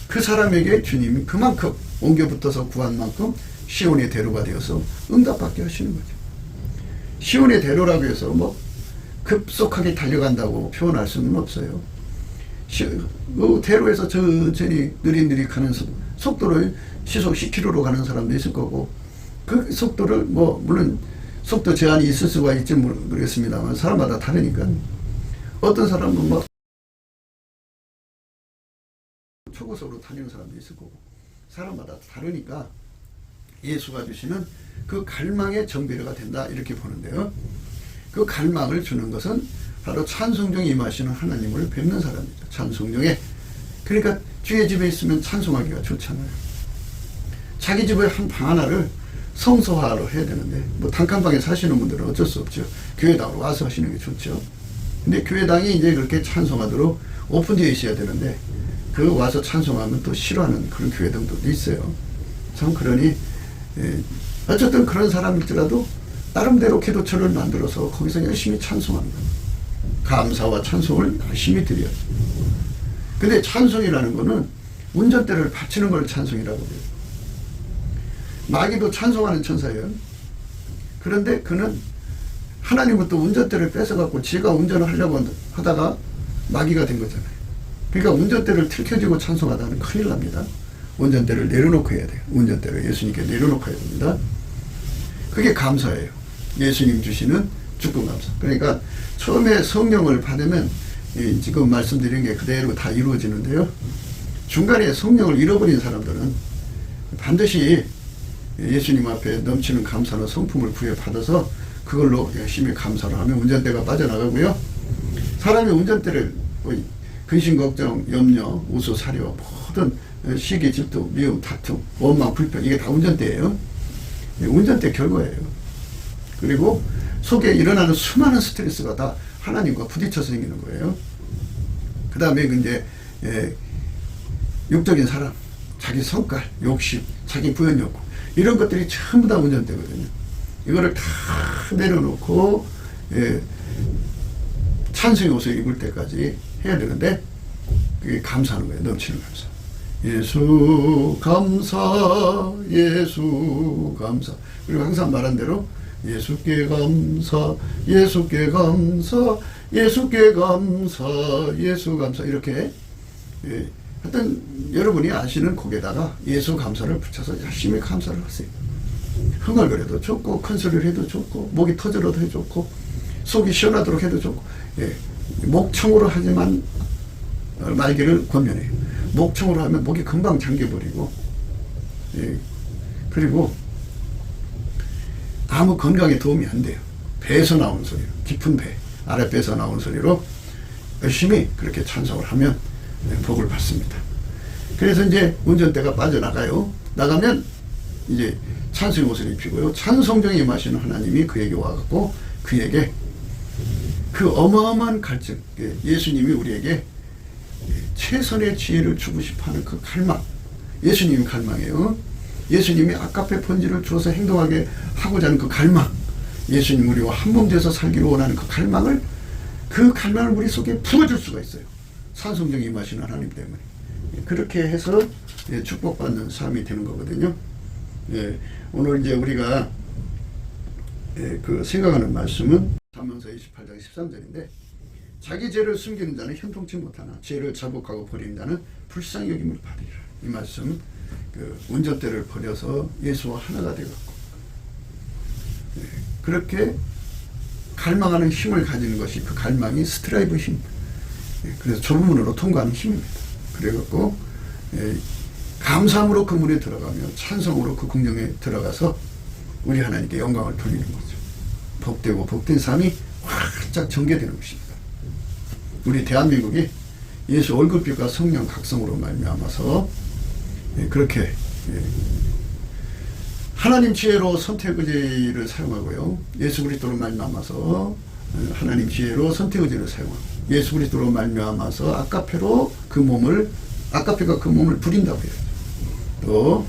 그 사람에게 주님이 그만큼 옮겨 붙어서 구한 만큼 시온의 대로가 되어서 응답받게 하시는 거죠. 시온의 대로라고 해서 뭐 급속하게 달려간다고 표현할 수는 없어요. 그 대로에서 천천히 느릿느릿 가는 속도를 시속 10km로 가는 사람도 있을 거고, 그 속도를 뭐 물론 속도 제한이 있을 수가 있지 모르겠습니다만 사람마다 다르니까 어떤 사람은 뭐 초고속으로 다니는 사람도 있을 거고 사람마다 다르니까 예수가 주시는 그 갈망의 정비례가 된다 이렇게 보는데요. 그 갈망을 주는 것은 바로 찬송중에 임하시는 하나님을 뵙는 사람이죠. 찬송중에. 그러니까 주의 집에 있으면 찬송하기가 좋잖아요. 자기 집의 한 방 하나를 성소화로 해야 되는데 뭐 단칸방에 사시는 분들은 어쩔 수 없죠. 교회당으로 와서 하시는 게 좋죠. 근데 교회당이 이제 그렇게 찬송하도록 오픈되어 있어야 되는데 그 와서 찬송하면 또 싫어하는 그런 교회당도 있어요. 참 그러니 어쨌든 그런 사람일지라도 나름대로 기도처를 만들어서 거기서 열심히 찬송합니다. 감사와 찬송을 열심히 드려야죠. 근데 찬송이라는 거는 운전대를 바치는 걸 찬송이라고 해요. 마귀도 찬송하는 천사예요. 그런데 그는 하나님부터 운전대를 뺏어갖고 지가 운전을 하려고 하다가 마귀가 된 거잖아요. 그러니까 운전대를 틀켜지고 찬송하다는 큰일 납니다. 운전대를 내려놓고 해야 돼요. 운전대를 예수님께 내려놓고 해야 됩니다. 그게 감사예요. 예수님 주시는 주권 감사. 그러니까 처음에 성령을 받으면 지금 말씀드린 게 그대로 다 이루어지는데요. 중간에 성령을 잃어버린 사람들은 반드시 예수님 앞에 넘치는 감사로 성품을 부여받아서 그걸로 열심히 감사를 하면 운전대가 빠져나가고요. 사람이 운전대를 근심, 걱정, 염려, 우수, 사려, 모든 시기, 질투, 미움, 다툼, 원망, 불평 이게 다 운전대예요. 운전대 결과예요. 그리고 속에 일어나는 수많은 스트레스가 다 하나님과 부딪혀서 생기는 거예요. 그 다음에 이제 육적인 사람, 자기 성깔, 욕심, 자기 부연 욕구 이런 것들이 전부 다 운전대거든요. 이거를 다 내려놓고 찬송의 옷을 입을 때까지 해야 되는데 그게 감사하는 거예요. 넘치는 감사. 예수 감사, 예수 감사. 그리고 항상 말한 대로 예수께 감사, 예수께 감사, 예수께 감사, 예수 감사 이렇게 하여튼 여러분이 아시는 곡에다가 예수 감사를 붙여서 열심히 감사를 하세요. 흥얼거려도 좋고 큰 소리를 해도 좋고 목이 터져도 해도 좋고 속이 시원하도록 해도 좋고 목청으로 하지만 말기를 권면해요. 목청으로 하면 목이 금방 잠겨버리고 그리고 아무 건강에 도움이 안 돼요. 배에서 나오는 소리로 깊은 배 아랫배에서 나오는 소리로 열심히 그렇게 찬송을 하면 복을 받습니다. 그래서 이제 운전대가 빠져나가요. 나가면 이제 찬송의 옷을 입히고요. 찬송중에 임하시는 하나님이 그에게 와갖고 그에게 그 어마어마한 갈증, 예수님이 우리에게 최선의 지혜를 주고 싶어하는 그 갈망, 예수님이 갈망이에요. 예수님이 아까페 번지를 주어서 행동하게 하고자 하는 그 갈망, 예수님 우리와 한 몸 돼서 살기를 원하는 그 갈망을 우리 속에 풀어줄 수가 있어요. 찬송중에 임하시는 하나님 때문에. 그렇게 해서 축복받는 삶이 되는 거거든요. 오늘 이제 우리가 그 생각하는 말씀은 잠언서 28장 13절인데 자기 죄를 숨기는 자는 형통치 못하나 죄를 자복하고 버리는 자는 불쌍히 여김을 받으리라. 이 말씀 그 운전대를 버려서 예수와 하나가 되었고 그렇게 갈망하는 힘을 가지는 것이 그 갈망이 스트라이브 힘. 그래서 좁은 문으로 통과하는 힘입니다. 그래갖고 감사함으로 그 문에 들어가며 찬송으로 그 궁정에 들어가서 우리 하나님께 영광을 돌리는 거죠. 복되고 복된 삶이 활짝 전개되는 것입니다. 우리 대한민국이 예수 얼굴빛과 성령 각성으로 말미암아서 그렇게 하나님 지혜로 선택의지를 사용하고요. 예수 그리스도로 말미암아서 하나님 지혜로 선택의지를 사용하고 예수 그리스도로 말미암아서 아까페가 그 몸을 부린다고 해요. 또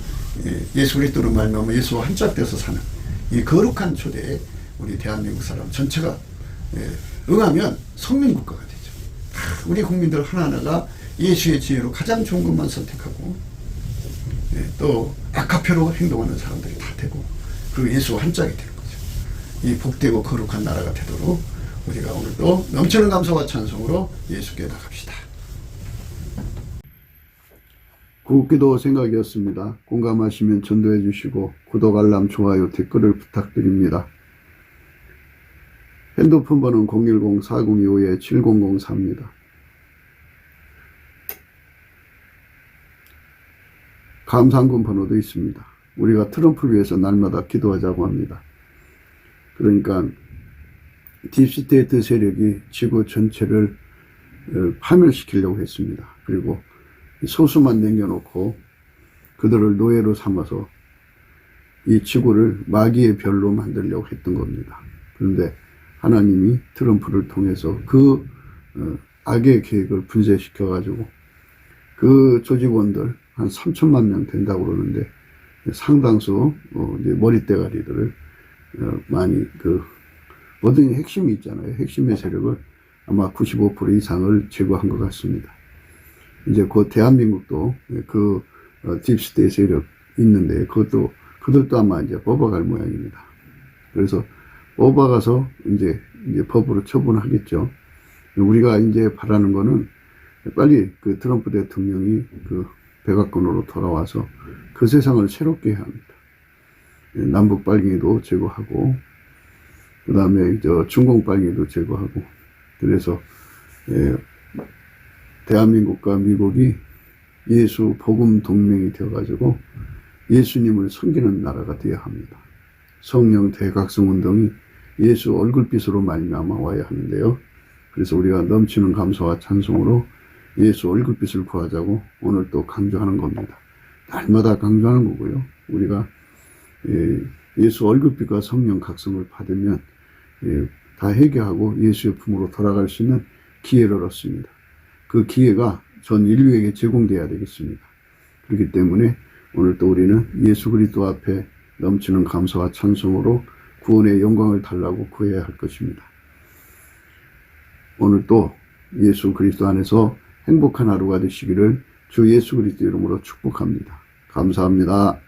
예수 그리스도로 말미암아 예수와 한짝돼서 사는 이 거룩한 초대에 우리 대한민국 사람 전체가 응하면 성민국가가 되죠. 우리 국민들 하나하나가 예수의 지혜로 가장 좋은 것만 선택하고 또 아카페로 행동하는 사람들이 다 되고 그 예수와 한짝이 되는 거죠. 이 복되고 거룩한 나라가 되도록 우리가 오늘도 넘치는 감사와 찬송으로 예수께 나갑시다. 굿기도 생각이었습니다. 공감하시면 전도해 주시고 구독, 알람, 좋아요, 댓글을 부탁드립니다. 핸드폰 번호는 010-4025-7004입니다. 감사한금 번호도 있습니다. 우리가 트럼프를 위해서 날마다 기도하자고 합니다. 그러니까 딥스테이트 세력이 지구 전체를 파멸시키려고 했습니다. 그리고 소수만 남겨놓고 그들을 노예로 삼아서 이 지구를 마귀의 별로 만들려고 했던 겁니다. 그런데 하나님이 트럼프를 통해서 그 악의 계획을 분쇄시켜 가지고 그 조직원들 한 3천만 명 된다고 그러는데 상당수 이제 머리대가리들을 많이 어떤 핵심이 있잖아요. 핵심의 세력을 아마 95% 이상을 제거한 것 같습니다. 이제 그 대한민국도 그 딥스테이 세력 있는데 그들도 아마 이제 뽑아갈 모양입니다. 그래서 뽑아가서 이제 법으로 처분하겠죠. 우리가 이제 바라는 거는 빨리 그 트럼프 대통령이 그 백악관으로 돌아와서 그 세상을 새롭게 해야 합니다. 남북 빨갱이도 제거하고, 그 다음에 중공 빨갱이도 제거하고, 그래서 대한민국과 미국이 예수 복음 동맹이 되어가지고 예수님을 섬기는 나라가 되어야 합니다. 성령 대각성 운동이 예수 얼굴빛으로 말미암아 와야 하는데요. 그래서 우리가 넘치는 감사와 찬송으로 예수 얼굴빛을 구하자고 오늘 또 강조하는 겁니다. 날마다 강조하는 거고요. 우리가 예수 얼굴빛과 성령 각성을 받으면 다 해결하고 예수의 품으로 돌아갈 수 있는 기회를 얻습니다. 그 기회가 전 인류에게 제공돼야 되겠습니다. 그렇기 때문에 오늘 또 우리는 예수 그리스도 앞에 넘치는 감사와 찬송으로 구원의 영광을 달라고 구해야 할 것입니다. 오늘 또 예수 그리스도 안에서 행복한 하루가 되시기를 주 예수 그리스도 이름으로 축복합니다. 감사합니다.